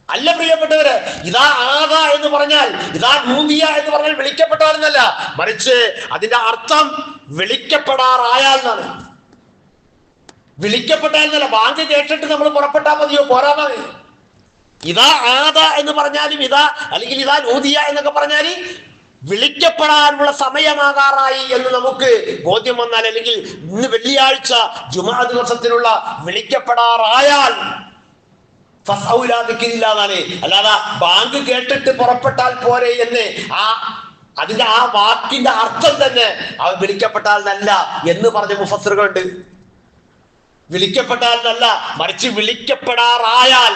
അല്ല പ്രിയപ്പെട്ടവര്, ഇതാ ആദാ എന്ന് പറഞ്ഞാൽ, ഇതാ നൂദിയ എന്ന് പറഞ്ഞാൽ വിളിക്കപ്പെട്ടാൽ എന്നല്ല, മറിച്ച് അതിന്റെ അർത്ഥം വിളിക്കപ്പെടാറായാൽ എന്നാണ്. വിളിക്കപ്പെട്ടാൽ എന്നല്ല, ബാങ്ക് കേട്ടിട്ട് നമ്മൾ പുറപ്പെട്ടാൽ മതിയോ? പോരാ മതി. ഇതാ ആദാ എന്ന് പറഞ്ഞാലും ഇതാ, അല്ലെങ്കിൽ ഇതാ നൂദിയ എന്നൊക്കെ പറഞ്ഞാൽ വിളിക്കപ്പെടാനുള്ള സമയമാകാറായി എന്ന് നമുക്ക് ബോധ്യം വന്നാൽ, അല്ലെങ്കിൽ ഇന്ന് വെള്ളിയാഴ്ച ജുമുഅ ദിവസത്തിനുള്ള വിളിക്കപ്പെടാറായാൽ എന്നാണ്. അല്ലാതെ ബാങ്ക് കേട്ടിട്ട് പുറപ്പെട്ടാൽ പോരെ എന്ന് അതിന്റെ ആ വാക്കിന്റെ അർത്ഥം തന്നെ അവൻ വിളിക്കപ്പെട്ടാൽ നല്ല എന്ന് പറഞ്ഞ മുഫസ്സിറുകളുണ്ട്. വിളിക്കപ്പെട്ടാൽ നല്ല, മറിച്ച് വിളിക്കപ്പെടാറായാൽ,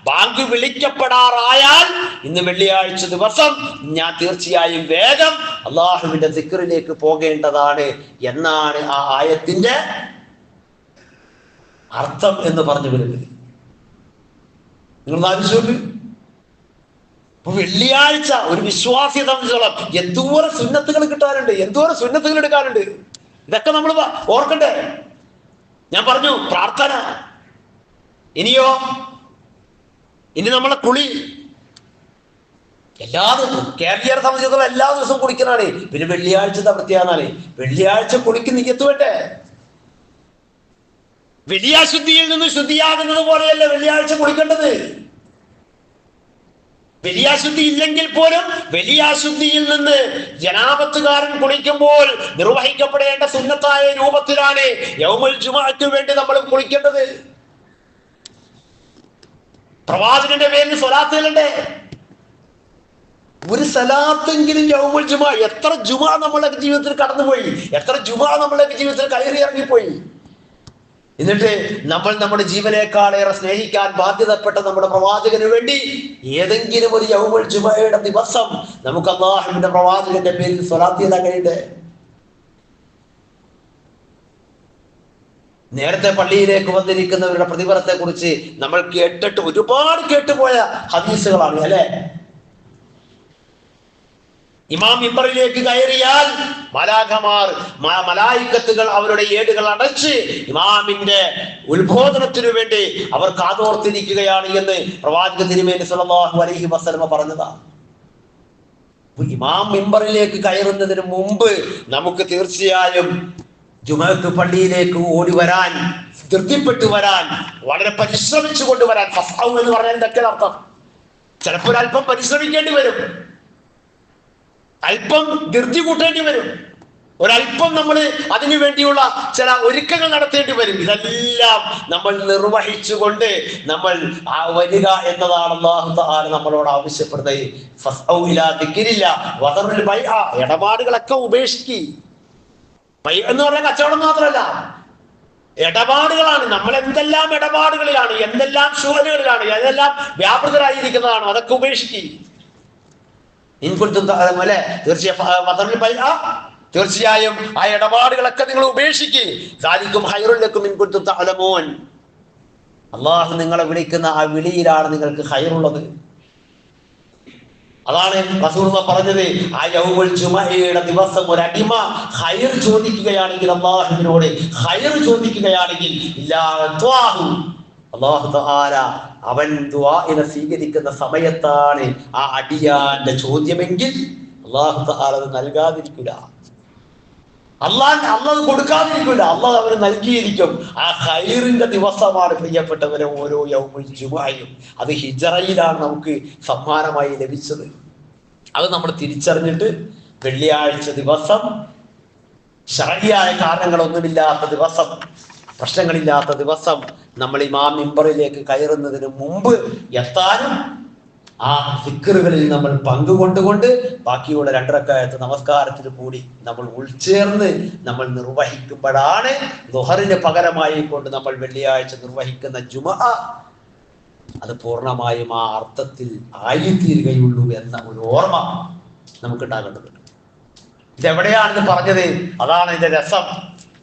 ബാങ്ക് വിളിക്കപ്പെടാറായാൽ ഇന്ന് വെള്ളിയാഴ്ച ദിവസം ഞാൻ തീർച്ചയായും വേഗം അള്ളാഹുവിന്റെ ദിക്റിലേക്ക് പോകേണ്ടതാണ് എന്നാണ് ആ ആയത്തിന്റെ അർത്ഥം എന്ന് പറഞ്ഞു വരുന്നത്. നിങ്ങൾ ആലോചിച്ചു, ഇപ്പൊ വെള്ളിയാഴ്ച ഒരു വിശ്വാസിയെ സംബന്ധിച്ചോളം എന്തോരം സുന്നത്തുകൾ കിട്ടാനുണ്ട്, എന്തോരം സുന്നത്തുകൾ എടുക്കാനുണ്ട്. ഇതൊക്കെ നമ്മൾ ഓർക്കണ്ടേ? ഞാൻ പറഞ്ഞു പ്രാർത്ഥന. ഇനിയോ, ഇനി നമ്മളെ കുളി, കേരളീയരെ സംബന്ധിച്ചിടത്തോളം എല്ലാ ദിവസവും കുളിക്കണാണ്. പിന്നെ വെള്ളിയാഴ്ചത്തെ പ്രത്യേകതാണ്, വെള്ളിയാഴ്ച കുളിക്ക് നിയ്യത്ത് വേണ്ടേ? വലിയ ശുദ്ധിയിൽ നിന്ന് ശുദ്ധിയാകുന്നത് പോലെയല്ല വെള്ളിയാഴ്ച കുളിക്കേണ്ടത്. വലിയ ശുദ്ധി ഇല്ലെങ്കിൽ പോലും വലിയ ശുദ്ധിയിൽ നിന്ന് ജനാപത്തുകാരൻ കുളിക്കുമ്പോൾ നിർവഹിക്കപ്പെടേണ്ട സുന്നത്തായ രൂപത്തിലാണ് യൗമുൽ ജുമുഅക്ക് വേണ്ടി നമ്മൾ കുളിക്കേണ്ടത്. പ്രവാചകന്റെ പേരിൽ സ്വലാത്ത് ചെല്ലണ്ടേ? ഒരു സലാത്തെങ്കിലും യൗമുൽ ജുമുഅ. എത്ര ജുമുഅ നമ്മളെ ജീവിതത്തിൽ കടന്നുപോയി, എത്ര ജുമുഅ നമ്മളെ ജീവിതത്തിൽ കയറി ഇറങ്ങിപ്പോയി. എന്നിട്ട് നമ്മൾ നമ്മുടെ ജീവനേക്കാളേറെ സ്നേഹിക്കാൻ ബാധ്യതപ്പെട്ട നമ്മുടെ പ്രവാചകന് വേണ്ടി ഏതെങ്കിലും ഒരു യൗമുൽ ജുമുഅയുടെ ദിവസം നമുക്ക് അല്ലാഹുവിന്റെ പ്രവാചകന്റെ പേരിൽ സ്വലാത്ത് ചെയ്യാൻ കഴിയണ്ടേ? നേരത്തെ പള്ളിയിലേക്ക് വന്നിരിക്കുന്നവരുടെ പ്രതിഫലത്തെ കുറിച്ച് നമ്മൾ ഒരുപാട് കേട്ടുപോയ ഹദീസുകളാണ് അല്ലെ. ഇമാം മിമ്പറിലേക്ക് കയറിയാൽ മലായിക്കത്തുകൾ അവരുടെ ഏടുകൾ അടച്ച് ഇമാമിന്റെ ഉത്ബോധനത്തിനു വേണ്ടി അവർ കാതോർത്തിരിക്കുകയാണ് എന്ന് പ്രവാചക തിരുമേനി സ്വല്ലല്ലാഹു അലൈഹി വസല്ലമ പറഞ്ഞതാണ്. ഇമാം മിമ്പറിലേക്ക് കയറുന്നതിന് മുമ്പ് നമുക്ക് തീർച്ചയായും ജുമുഅത്ത് പള്ളിയിലേക്ക് ഓടി വരാൻ, ധൃതിപ്പെട്ടു വരാൻ, വളരെ പരിശ്രമിച്ചു കൊണ്ടുവരാൻ. ഫസ്ഔ എന്ന് പറഞ്ഞാൽ എന്തൊക്കെ അർത്ഥം? ചിലപ്പോൾ അല്പം പരിശ്രമിക്കേണ്ടി വരും, അല്പം ധൃതി കൂട്ടേണ്ടി വരും, ഒരല്പം നമ്മൾ അതിനു വേണ്ടിയുള്ള ചില ഒരുക്കങ്ങൾ നടത്തേണ്ടി വരും. ഇതെല്ലാം നമ്മൾ നിർവഹിച്ചുകൊണ്ട് നമ്മൾ വരിക എന്നതാണ് അല്ലാഹു തആല നമ്മളോട് ആവശ്യപ്പെടുന്നത്. ഫസ്ഔ ഇലാ ദിക്രില്ലാ വദറുൽ ബൈഅ, ഇടപാടുകളൊക്കെ ഉപേക്ഷിക്കുക. ബൈഅ എന്ന് പറഞ്ഞാൽ കച്ചവടം മാത്രമല്ല, ഇടപാടുകളാണ്. നമ്മൾ എന്തെല്ലാം ഇടപാടുകളിലാണ്, എന്തെല്ലാം ശുഗലുകളിലാണ്, ഏതെല്ലാം വ്യാപൃതരായിരിക്കുന്നതാണ്, അതൊക്കെ ഉപേക്ഷിക്കുക. തീർച്ചയായും ആ ഇടപാടുകളൊക്കെ നിങ്ങൾ ഉപേക്ഷിക്കുക. അള്ളാഹു നിങ്ങളെ വിളിക്കുന്ന ആ വിളിയിലാണ് നിങ്ങൾക്ക് ഖൈറുള്ളത്. അതാണ് റസൂലുള്ളാഹി പറഞ്ഞത്, ആ യൗമുൽ ജുമുഅയുടെ ദിവസം ഒരു അടിമ ഖൈർ ചോദിക്കുകയാണെങ്കിൽ, അള്ളാഹുവിനോട് ഖൈർ ചോദിക്കുകയാണെങ്കിൽ, അല്ലാഹു തആല അവൻ ദുആഇനെ സ്വീകരിക്കുന്ന സമയത്താണ് ആ അടിയാന്റെ ചോദ്യമെങ്കിൽ അല്ലാഹു തആല അത് നൽകാതിരിക്കില്ല, അല്ലാഹ് കൊടുക്കാതിരിക്കില്ല, അല്ലാഹ് അവന് നൽകിയിരിക്കും. ആ ഖൈറിന്റെ ദിവസമാണ് പ്രിയപ്പെട്ടവരെ ഓരോ യൗമുൽ ജുമുഅയും. അത് ഹിജ്റയിലാണ് നമുക്ക് സമ്മാനമായി ലഭിച്ചത്. അത് നമ്മൾ തിരിച്ചറിഞ്ഞിട്ട് വെള്ളിയാഴ്ച ദിവസം, ശർഈയായ കാരണങ്ങളൊന്നുമില്ലാത്ത ദിവസം, പ്രശ്നങ്ങളില്ലാത്ത ദിവസം നമ്മൾ ഇമാം മിമ്പറിലേക്ക് കയറുന്നതിന് മുമ്പ് എത്താനും ആ ദിക്റുകളിൽ നമ്മൾ പങ്കുകൊണ്ടുകൊണ്ട് ബാക്കിയുള്ള 2 റക്അത്ത് നമസ്കാരത്തിന് കൂടി നമ്മൾ ഉൾച്ചേർന്ന് നമ്മൾ നിർവഹിക്കുമ്പോഴാണ് ദുഹറിന് പകരമായി കൊണ്ട് നമ്മൾ വെള്ളിയാഴ്ച നിർവഹിക്കുന്ന ജുമുഅ അത് പൂർണ്ണമായും ആ അർത്ഥത്തിൽ ആയിത്തീരുകയുള്ളൂ എന്ന ഒരു ഓർമ്മ നമുക്ക് ഉണ്ടാകേണ്ടതുണ്ട്. ഇതെവിടെയാണെന്ന് പറഞ്ഞത്? അതാണ് ഇതിന്റെ രസം.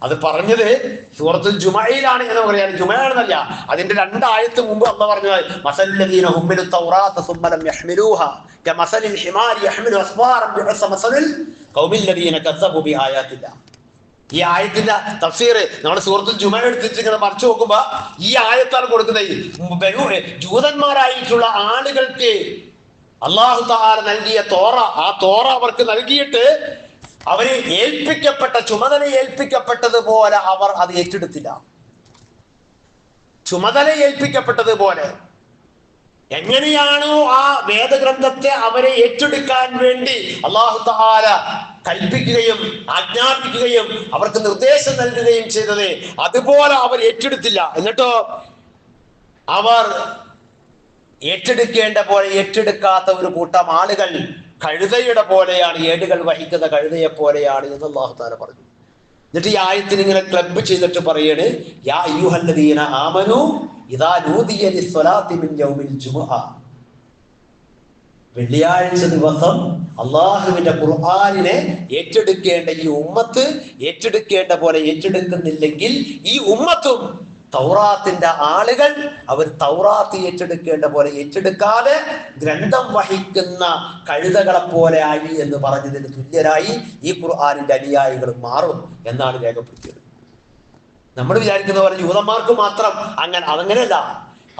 അത് പറഞ്ഞത് സൂറത്തുൽ ജുമുഅയിലാണ് എന്ന് പറയാൻ. ജുമുഅയാണെന്നല്ല, അതിന്റെ 2 ആയത്ത് മുമ്പ് അല്ലാഹു പറഞ്ഞത് മസല്ലദീന ഹുമ്മിലു തൗറാത്ത സുമ്മ ലം യഹ്മിലൂഹാ കമസലിൽ ഹിമാരി യഹ്മിലു അസ്ഫാറൻ ബിഅസ മസലിൽ ഖൗമിൽ ലദീന കസ്സബു ബിആയാതില്ലാ. ഈ ആയത്തിന്റെ തഫ്സീർ നമ്മൾ സൂറത്തുൽ ജുമുഅ എടുത്തിട്ട് ഇങ്ങനെ മറിച്ചു നോക്കുമ്പോ ഈ ആയത്താണ് കൊടുക്കുന്നത്. ജൂതന്മാരായിട്ടുള്ള ആളുകൾക്ക് അല്ലാഹു തആല നൽകിയ തോറ, ആ തോറ അവർക്ക് നൽകിയിട്ട് അവര് ചുമതല ഏൽപ്പിക്കപ്പെട്ടതുപോലെ അവർ അത് ഏറ്റെടുത്തില്ല. ചുമതല ഏൽപ്പിക്കപ്പെട്ടതുപോലെ എങ്ങനെയാണോ ആ വേദഗ്രന്ഥത്തെ അവരെ ഏറ്റെടുക്കാൻ വേണ്ടി അല്ലാഹു തആല കൽപ്പിക്കുകയും ആജ്ഞാപിക്കുകയും അവർക്ക് നിർദ്ദേശം നൽകുകയും ചെയ്തത്, അതുപോലെ അവർ ഏറ്റെടുത്തില്ല. എന്നിട്ടോ അവർ ഏറ്റെടുക്കേണ്ട പോലെ ഏറ്റെടുക്കാത്ത ഒരു കൂട്ടം ആളുകൾ കഴുതയുടെ പോലെയാണ്, ഏടുകൾ വഹിക്കുന്ന കഴുതയെ പോലെയാണ് എന്ന് അല്ലാഹു തആല പറഞ്ഞു. എന്നിട്ട് ഈ ആയത്തിന് ഇങ്ങനെ ക്ലബ് ചെയ്തിട്ട് പറയാണ്, യാ അയ്യുഹല്ലദീന ആമനൂ ഇദാ നൂദിയ ലിസ്സലാത്തി മിൻ യൗമിൽ ജുമുഅ. വെള്ളിയാഴ്ച ദിവസം അള്ളാഹുവിന്റെ ഖുർആനിനെ ഏറ്റെടുക്കേണ്ട ഈ ഉമ്മത്ത് ഏറ്റെടുക്കേണ്ട പോലെ ഏറ്റെടുക്കുന്നില്ലെങ്കിൽ ഈ ഉമ്മത്തും തൗറാത്തിന്റെ ആളുകൾ അവർ തൗറാത്ത് ഏറ്റെടുക്കേണ്ട പോലെ ഏറ്റെടുക്കാതെ ഗ്രന്ഥം വഹിക്കുന്ന കഴുതകളെ പോലെ ആയി എന്ന് പറഞ്ഞതിന് തുല്യരായി ഈ ഖുർആനിന്റെ അനുയായികൾ മാറും എന്നാണ് രേഖപ്പെടുത്തിയത്. നമ്മൾ വിചാരിക്കുന്ന പോലെ ജൂതന്മാർക്ക് മാത്രം അതങ്ങനെയല്ല.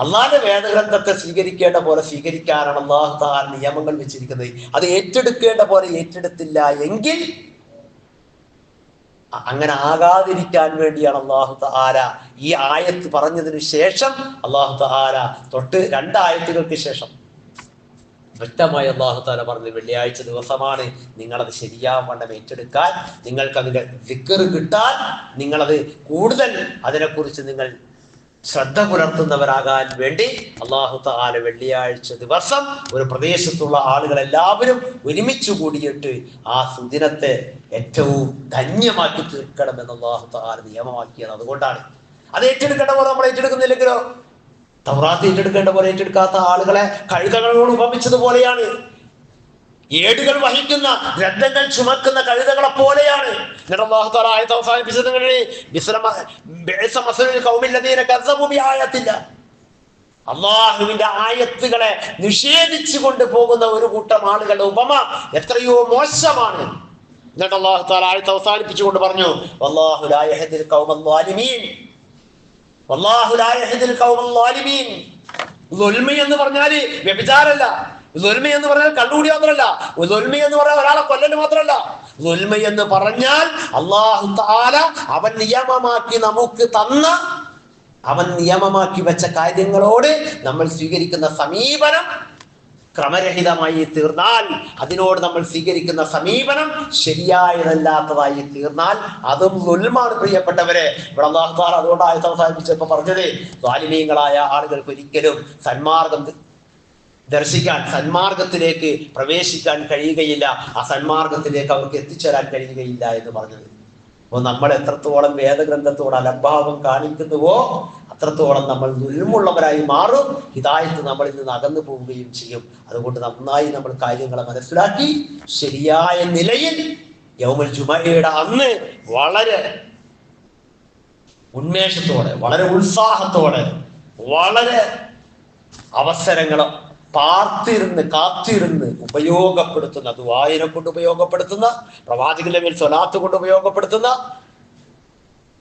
അള്ളാന്റെ വേദഗ്രന്ഥത്തെ സ്വീകരിക്കേണ്ട പോലെ സ്വീകരിക്കാനാണ് അള്ളാഹു തആല നിയമങ്ങൾ വെച്ചിരിക്കുന്നത്. അത് ഏറ്റെടുക്കേണ്ട പോലെ ഏറ്റെടുത്തില്ല എങ്കിൽ അങ്ങനെ ആകാതിരിക്കാൻ വേണ്ടിയാണ് അള്ളാഹു തആല ഈ ആയത്ത് പറഞ്ഞതിന് ശേഷം അള്ളാഹു തആല തൊട്ട് 2 ആയത്തുകൾക്ക് ശേഷം വ്യക്തമായി അള്ളാഹു തആല പറഞ്ഞു, വെള്ളിയാഴ്ച ദിവസമാണ്, നിങ്ങളത് ശരിയാവണ്ണം ഏറ്റെടുക്കാൻ, നിങ്ങൾക്ക് അതിന്റെ ദിക്ർ കിട്ടാൻ, നിങ്ങളത് കൂടുതൽ അതിനെക്കുറിച്ച് നിങ്ങൾ ശ്രദ്ധ പുലർത്തുന്നവരാകാൻ വേണ്ടി അള്ളാഹു തആല വെള്ളിയാഴ്ച ദിവസം ഒരു പ്രദേശത്തുള്ള ആളുകൾ എല്ലാവരും ഒരുമിച്ച് കൂടിയിട്ട് ആ സുദിനത്തെ ഏറ്റവും ധന്യമാക്കി തീർക്കണമെന്ന് അള്ളാഹു തആല നിയമമാക്കിയത്. അതുകൊണ്ടാണ് അത് ഏറ്റെടുക്കേണ്ട പോലെ നമ്മൾ ഏറ്റെടുക്കുന്നില്ലെങ്കിലോ, തൗറാത്ത് ഏറ്റെടുക്കേണ്ട പോലെ ഏറ്റെടുക്കാത്ത ആളുകളെ കഴുതകളോട് ഉപമിച്ചതുപോലെയാണ്. ഏടുകൾ വഹിക്കുന്ന ഗ്രന്ഥങ്ങൾ ചുമക്കുന്ന കഴുതകളെ പോലെയാണ്. അള്ളാഹുവിന്റെ ആയത്തുകളെ നിഷേധിച്ചു കൊണ്ട് പോകുന്ന ഒരു കൂട്ടം ആളുകളുടെ ഉപമ എത്രയോ മോശമാണ്. എന്നിട്ട് അള്ളാഹു തആല ആയത്ത് അവസാനിപ്പിച്ചുകൊണ്ട് പറഞ്ഞു, വല്ലാഹു ലാ യഹ്ദിൽ ഖൗമൽ ളാലിമീൻ, വല്ലാഹു ലാ യഹ്ദിൽ ഖൗമൽ ളാലിമീൻ. ദുൽമ എന്ന് പറഞ്ഞാല് വ്യഭിചാരമല്ല, ദുൽമ എന്ന് പറഞ്ഞാൽ കള്ളുകൂടി മാത്രമല്ല, ദുൽമ എന്ന് പറഞ്ഞാൽ ഒരാളെ കൊല്ലല് മാത്രമല്ല. ദുൽമ എന്ന് പറഞ്ഞാൽ അല്ലാഹു തആല അവൻ നിയമമാക്കി നമുക്ക് തന്ന, അവൻ നിയമമാക്കി വെച്ച കാര്യങ്ങളോട് നമ്മൾ സ്വീകരിക്കുന്ന സമീപനം ക്രമരഹിതമായി തീർന്നാൽ, അതിനോട് നമ്മൾ സ്വീകരിക്കുന്ന സമീപനം ശരിയായതല്ലാത്തതായി തീർന്നാൽ അതും ദുൽമാണ് പ്രിയപ്പെട്ടവരെ. ഇവിടെ അല്ലാഹു തആല അതുകൊണ്ട് ആയത്ത് അവസാനിപ്പിച്ചപ്പോൾ പറഞ്ഞത്, ളാലിമീങ്ങളായ ആളുകൾക്ക് ഒരിക്കലും സന്മാർഗം ദർശിക്കാൻ, സന്മാർഗത്തിലേക്ക് പ്രവേശിക്കാൻ കഴിയുകയില്ല, ആ സന്മാർഗത്തിലേക്ക് അവർക്ക് എത്തിച്ചേരാൻ കഴിയുകയില്ല എന്ന് പറഞ്ഞത്. അപ്പോൾ നമ്മൾ എത്രത്തോളം വേദഗ്രന്ഥത്തോട് അലംഭാവം കാണിക്കുന്നുവോ അത്രത്തോളം നമ്മൾ ദുൽമുള്ളവരായി മാറും, ഹിദായത്ത് നമ്മളിൽ നിന്ന് അകന്നു പോവുകയും ചെയ്യും. അതുകൊണ്ട് നന്നായി നമ്മൾ കാര്യങ്ങളെ മനസ്സിലാക്കി ശരിയായ നിലയിൽ യൗമുൽ ജുമഅയുടെ അന്ന് വളരെ ഉന്മേഷത്തോടെ, വളരെ ഉത്സാഹത്തോടെ, വളരെ അവസരങ്ങൾ പാർത്തിരുന്ന് കാത്തിരുന്ന് ഉപയോഗപ്പെടുത്തുന്ന, ദുആഇനെ കൊണ്ട് ഉപയോഗപ്പെടുത്തുന്ന, പ്രവാചകന്റെ മേൽ സ്വലാത്ത് കൊണ്ട് ഉപയോഗപ്പെടുത്തുന്ന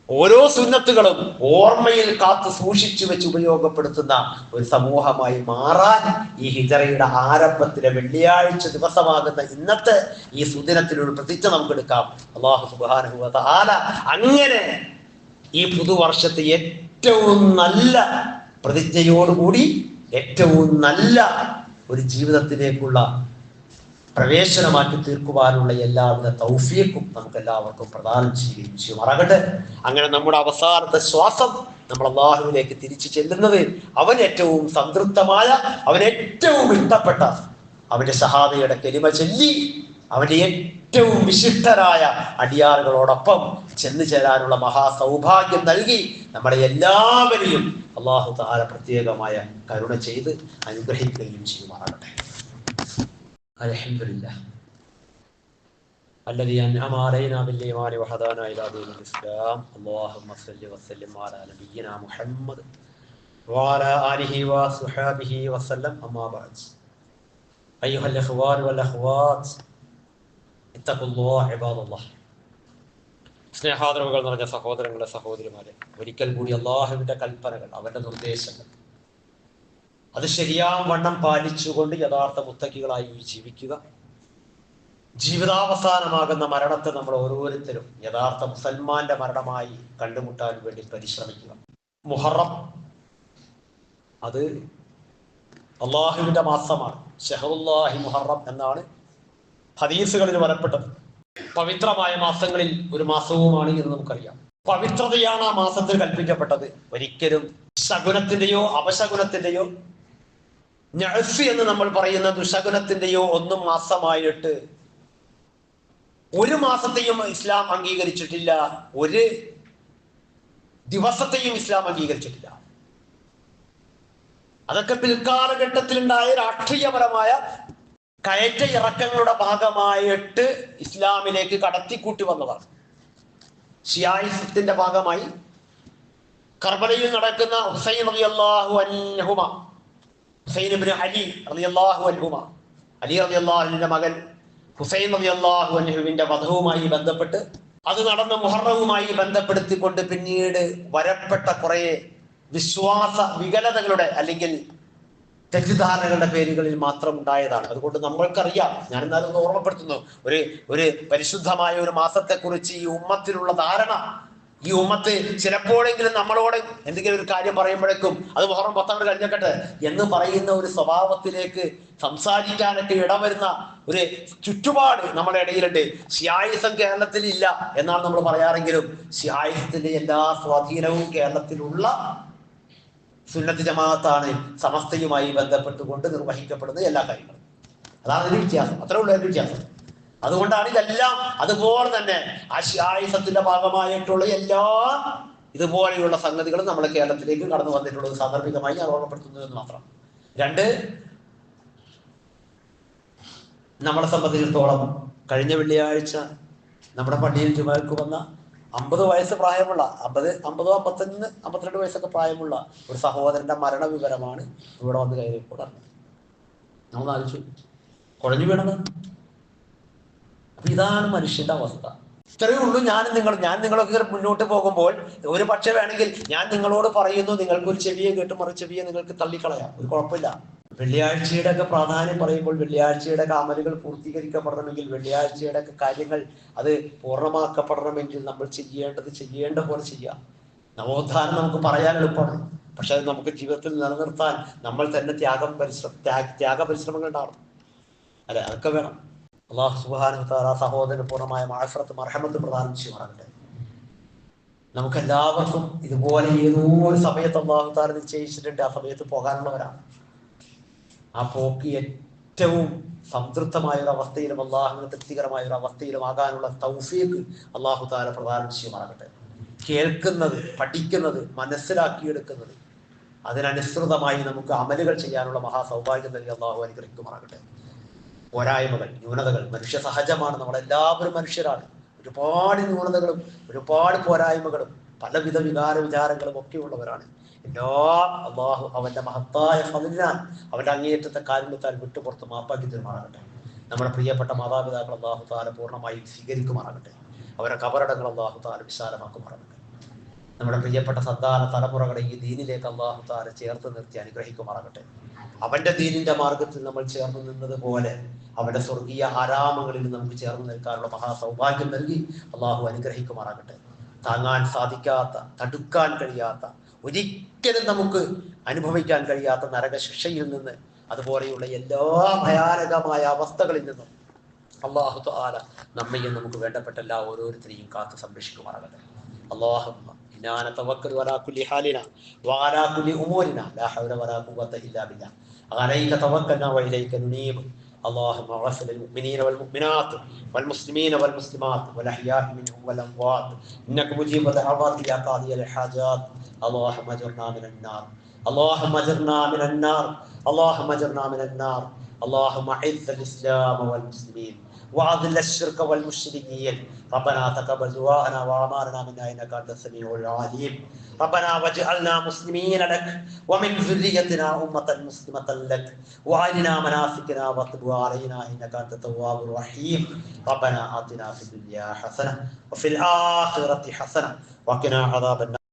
ഓരോ സുന്നത്തുകളും ഓർമ്മയിൽ കാത്തു സൂക്ഷിച്ചു വെച്ച് ഉപയോഗപ്പെടുത്തുന്ന ഒരു സമൂഹമായി മാറാൻ ഈ ഹിജറയുടെ ആരംഭത്തിലെ വെള്ളിയാഴ്ച ദിവസമാകുന്ന ഇന്നത്തെ ഈ സുദിനത്തിലൊരു പ്രതിജ്ഞ നമുക്ക് എടുക്കാം. അല്ലാഹു സുബ്ഹാനഹു വ തആല അങ്ങനെ ഈ പുതുവർഷത്തെ ഏറ്റവും നല്ല പ്രതിജ്ഞയോടുകൂടി ഏറ്റവും നല്ല ഒരു ജീവിതത്തിലേക്കുള്ള പ്രവേശനമാക്കി തീർക്കുവാനുള്ള എല്ലാവിധ തൗഫീഖും നമുക്ക് എല്ലാവർക്കും പ്രദാനം ചെയ്യുകയും ചെയ്യുമാറാകട്ടെ. അങ്ങനെ നമ്മുടെ അവസാനത്തെ ശ്വാസം നമ്മൾ അല്ലാഹുവിലേക്ക് തിരിച്ചു ചെല്ലുന്നത് അവൻ ഏറ്റവും സംതൃപ്തമായ, അവൻ ഏറ്റവും ഇഷ്ടപ്പെട്ട അവന്റെ ഷഹാദയുടെ കലിമ ചൊല്ലി അവന്റെ ഏറ്റവും വിശിഷ്ടരായ അടിയാറുകളോടൊപ്പം ചെന്നു ചേരാനുള്ള മഹാസൗഭാഗ്യം നൽകി നമ്മളെ എല്ലാവരെയും അല്ലാഹു തആല പ്രത്യേകമായ കരുണ ചെയ്ത് അനുഗ്രഹിക്കുകയും ചെയ്യുമാറാകട്ടെ. അൽഹംദുലില്ലാഹ് الذي أنعم علينا بالإيمان وهدانا إلى دين الإسلام. اللهم صل وسلم على نبينا محمد وعلى آله وصحبه وسلم. أما بعد أيها الإخوان والأخوات اتقوا الله عباد الله. സ്നേഹാദരവുകൾ നിറഞ്ഞ സഹോദരങ്ങളെ സഹോദരിമാരെ, ഒരിക്കൽ കൂടി അല്ലാഹുവിന്റെ കൽപ്പനകൾ, അവന്റെ നിർദ്ദേശങ്ങൾ അത് ശരിയാവണ്ണം പാലിച്ചുകൊണ്ട് യഥാർത്ഥ മുത്തക്കികളായി ജീവിക്കുക. ജീവിതാവസാനമാകുന്ന മരണത്തെ നമ്മൾ ഓരോരുത്തരും യഥാർത്ഥ മുസൽമാന്റെ മരണമായി കണ്ടുമുട്ടാൻ വേണ്ടി പരിശ്രമിക്കുക. മുഹറം അത് അള്ളാഹുവിന്റെ മാസമാണ്. ഷഹറുല്ലാഹി മുഹറം എന്നാണ് ഹദീസുകളിൽ പറയപ്പെട്ടത്. പവിത്രമായ മാസങ്ങളിൽ ഒരു മാസവുമാണ് എന്ന് നമുക്കറിയാം. പവിത്രതയാണ് ആ മാസത്തിൽ കൽപ്പിക്കപ്പെട്ടത്. ഒരിക്കലും ശകുനത്തിന്റെയോ അപശകുനത്തിന്റെയോ നഅ്ഫ് എന്ന് നമ്മൾ പറയുന്ന ദുശകുനത്തിന്റെയോ ഒന്നും മാസമായിട്ട് ഒരു മാസത്തെയും ഇസ്ലാം അംഗീകരിച്ചിട്ടില്ല, ഒരു ദിവസത്തെയും ഇസ്ലാം അംഗീകരിച്ചിട്ടില്ല. അതൊക്കെ പിൽക്കാലഘട്ടത്തിലുണ്ടായ രാഷ്ട്രീയപരമായ കയറ്റ ഇറക്കങ്ങളുടെ ഭാഗമായിട്ട് ഇസ്ലാമിലേക്ക് കടത്തിക്കൂട്ടി വന്നതാണ്. ഷിയായിസത്തിന്റെ ഭാഗമായി കർബലയിൽ നടക്കുന്ന ഹുസൈൻ റളിയല്ലാഹു അൻഹുമ, ഹുസൈൻ ഇബ്നു അലി റളിയല്ലാഹു അൻഹുമ, അലി റളിയല്ലാഹു അൻഹുവിന്റെ മകൻ ഹുസൈൻ റളിയല്ലാഹു അൻഹുവിന്റെ വധവുമായി ബന്ധപ്പെട്ട് അത് നടന്ന മുഹറവുമായി ബന്ധപ്പെടുത്തിക്കൊണ്ട് പിന്നീട് വരപ്പെട്ട കുറെ വിശ്വാസ വികലതകളുടെ അല്ലെങ്കിൽ തെറ്റിദ്ധാരണകളുടെ പേരുകളിൽ മാത്രം ഉണ്ടായതാണ്. അതുകൊണ്ട് നമ്മൾക്കറിയാം, ഞാൻ എന്നാലും ഓർമ്മപ്പെടുത്തുന്നു, ഒരു ഒരു പരിശുദ്ധമായ ഒരു മാസത്തെക്കുറിച്ച് ഈ ഉമ്മത്തിലുള്ള ധാരണ, ഈ ഉമ്മത്ത് ചിലപ്പോഴെങ്കിലും നമ്മളോട് എന്തെങ്കിലും ഒരു കാര്യം പറയുമ്പോഴേക്കും അത് മുഹറം 10 കഴിഞ്ഞേക്കട്ടെ എന്ന് പറയുന്ന ഒരു സ്വഭാവത്തിലേക്ക് സംസാരിക്കാനൊക്കെ ഇടവരുന്ന ഒരു ചുറ്റുപാട് നമ്മുടെ ഇടയിലുണ്ട്. ഷിയായിസം കേരളത്തിൽ ഇല്ല എന്നാണ് നമ്മൾ പറയാറെങ്കിലും ഷിയായിസത്തിന്റെ എല്ലാ സ്വാധീനവും കേരളത്തിലുള്ള സുന്നത്ത് ജമാഅത്താണ് സമസ്തയുമായി ബന്ധപ്പെട്ടുകൊണ്ട് നിർവഹിക്കപ്പെടുന്ന എല്ലാ കാര്യങ്ങളും. അതാണ് അതിന്റെ വ്യത്യാസം, അത്രേ ഉള്ളൂ അതിന്റെ വ്യത്യാസം. അതുകൊണ്ടാണ് ഇതെല്ലാം അതുപോലെ തന്നെ ആശയായുസത്തിന്റെ ഭാഗമായിട്ടുള്ള എല്ലാ ഇതുപോലെയുള്ള സംഗതികളും നമ്മുടെ കേരളത്തിലേക്ക് കടന്നു വന്നിട്ടുള്ളത് സാന്ദർഭികമായി ഞാൻ ഓർമ്മപ്പെടുത്തുന്നതെന്ന് മാത്രം. 2, നമ്മളെ സംബന്ധിച്ചിടത്തോളം കഴിഞ്ഞ വെള്ളിയാഴ്ച നമ്മുടെ പള്ളിയിൽ ജുമഅക്ക് വന്ന 50 വയസ്സ് പ്രായമുള്ള 50, 51, 52 വയസ്സൊക്കെ പ്രായമുള്ള ഒരു സഹോദരന്റെ മരണവിവരമാണ് ഇവിടെ വന്ന് കയറിയപ്പോൾ അറിഞ്ഞത്. നമ്മൾ ആലോചിച്ചു, കുഴഞ്ഞു വീണത്. അപ്പൊ ഇതാണ് മനുഷ്യന്റെ അവസ്ഥ. ഇത്രയേ ഉള്ളൂ. ഞാൻ നിങ്ങളൊക്കെ മുന്നോട്ട് പോകുമ്പോൾ ഒരു പക്ഷേ വേണമെങ്കിൽ ഞാൻ നിങ്ങളോട് പറയുന്നു, നിങ്ങൾക്ക് ഒരു ചെവിയെ കേട്ട് മറു ചെവിയെ നിങ്ങൾക്ക് തള്ളിക്കളയാം, ഒരു കുഴപ്പമില്ല. വെള്ളിയാഴ്ചയുടെ ഒക്കെ പ്രാധാന്യം പറയുമ്പോൾ വെള്ളിയാഴ്ചയുടെ അമലുകൾ പൂർത്തീകരിക്കപ്പെടണമെങ്കിൽ, വെള്ളിയാഴ്ചയുടെ ഒക്കെ കാര്യങ്ങൾ അത് പൂർണ്ണമാക്കപ്പെടണമെങ്കിൽ നമ്മൾ ചെയ്യേണ്ട പോലെ ചെയ്യാം. നവോത്ഥാനം നമുക്ക് പറയാൻ എളുപ്പമാണ്, പക്ഷെ അത് നമുക്ക് ജീവിതത്തിൽ നിലനിർത്താൻ നമ്മൾ തന്നെ ത്യാഗപരിശ്രമങ്ങൾ ഉണ്ടാവണം. അല്ലെ, അതൊക്കെ വേണം. അല്ലാഹു സുബ്ഹാനഹു വ തആല സഹോദരന് പൂർണ്ണമായ മഅഫറത്ത് മർഹമത്ത് പ്രദാനം ചെയ്യുമാറാകട്ടെ. നമുക്കെല്ലാവർക്കും ഇതുപോലെ ഏതോ ഒരു സമയത്ത് അല്ലാഹു തആല നിശ്ചയിച്ചിട്ടുണ്ട്, ആ സമയത്ത് പോകാനുള്ളവരാണ്. ആ പോക്ക് ഏറ്റവും സംതൃപ്തമായ ഒരു അവസ്ഥയിലും അള്ളാഹുവിന് തൃപ്തികരമായ ഒരു അവസ്ഥയിലും ആകാനുള്ള തൗഫീഖ് അല്ലാഹു തആല പ്രദാനം ചെയ്യുമാറാകട്ടെ. കേൾക്കുന്നത്, പഠിക്കുന്നത്, മനസ്സിലാക്കിയെടുക്കുന്നത്, അതിനനുസൃതമായി നമുക്ക് അമലുകൾ ചെയ്യാനുള്ള മഹാസൗഭാഗ്യം നൽകി അള്ളാഹു അനുഗ്രഹിക്കുമാറാകട്ടെ. പോരായ്മകൾ, ന്യൂനതകൾ മനുഷ്യ സഹജമാണ്. നമ്മളെല്ലാവരും മനുഷ്യരാണ്. ഒരുപാട് ന്യൂനതകളും ഒരുപാട് പോരായ്മകളും പലവിധ വിചാരങ്ങളും ഒക്കെ ഉള്ളവരാണ്. എല്ലാം അള്ളാഹു അവന്റെ മഹത്തായ ഫളിനാൽ, അവന്റെ അങ്ങേയറ്റത്തെ കാരുണ്യത്താൽ വിട്ടുപുറത്ത് മാപ്പാക്കി തീരുമാറാകട്ടെ. നമ്മുടെ പ്രിയപ്പെട്ട മാതാപിതാക്കൾ അള്ളാഹു തആല പൂർണ്ണമായി സ്വീകരിക്കുമാറാകട്ടെ. അവരുടെ കബറടങ്ങൾ അള്ളാഹു തആല വിശാലമാക്കുമാറാകട്ടെ. നമ്മുടെ പ്രിയപ്പെട്ട സന്താന തലമുറകളെ ഈ ദീനിലേക്ക് അള്ളാഹു തആല ചേർത്ത് നിർത്തി അനുഗ്രഹിക്കുമാറാകട്ടെ. അവന്റെ ദീനിന്റെ മാർഗത്തിൽ നമ്മൾ ചേർന്ന് നിന്നതുപോലെ അവന്റെ സ്വർഗീയ ആരാമങ്ങളിൽ നമുക്ക് ചേർന്ന് നിൽക്കാനുള്ള മഹാസൗഭാഗ്യം നൽകി അള്ളാഹു അനുഗ്രഹിക്കുമാറാകട്ടെ. താങ്ങാൻ സാധിക്കാത്ത, തടുക്കാൻ കഴിയാത്ത, ഒരിക്കലും നമുക്ക് അനുഭവിക്കാൻ കഴിയാത്ത നരകശിക്ഷയിൽ നിന്ന്, അതുപോലെയുള്ള എല്ലാ ഭയാനകമായ അവസ്ഥകളിൽ നിന്നും അല്ലാഹു തആല നമ്മയും നമുക്ക് വേണ്ടപ്പെട്ട എല്ലാ ഓരോരുത്തരെയും കാത്തു സംരക്ഷിക്കുമാറാകട്ടെ. അല്ലാഹുമ്മ ഇന്നാ നതവക്കലു അലാ കുല്ലി ഹാലിനാ വഅലാ കുല്ലി ഉമൂരിനാ ലാ ഹൗല വലാ ഖുവത ഇല്ലാ ബില്ലാഹ് അലൈക തവക്കൽനാ വഇലൈക നുനീബ്. اللهم اغفر للمؤمنين والمؤمنات والمسلمين والمسلمات والاحياء منهم والاموات انك مجيب الدعوات يا قاضي الحاجات. اللهم اجرنا من النار، اللهم اجرنا من النار، اللهم اجرنا من النار. اللهم اعز الاسلام والمسلمين واذل الشرك والمشركين. ربنا تقبل دعاءنا واعمالنا منا انك انت السميع العليم. ربنا واجعلنا مسلمين لك ومن ذريتنا أمة مسلمة لك وارنا مناسكنا وتب علينا انك انت التواب الرحيم. ربنا آتنا في الدنيا حسنة وفي الآخرة حسنة وقنا عذاب النار.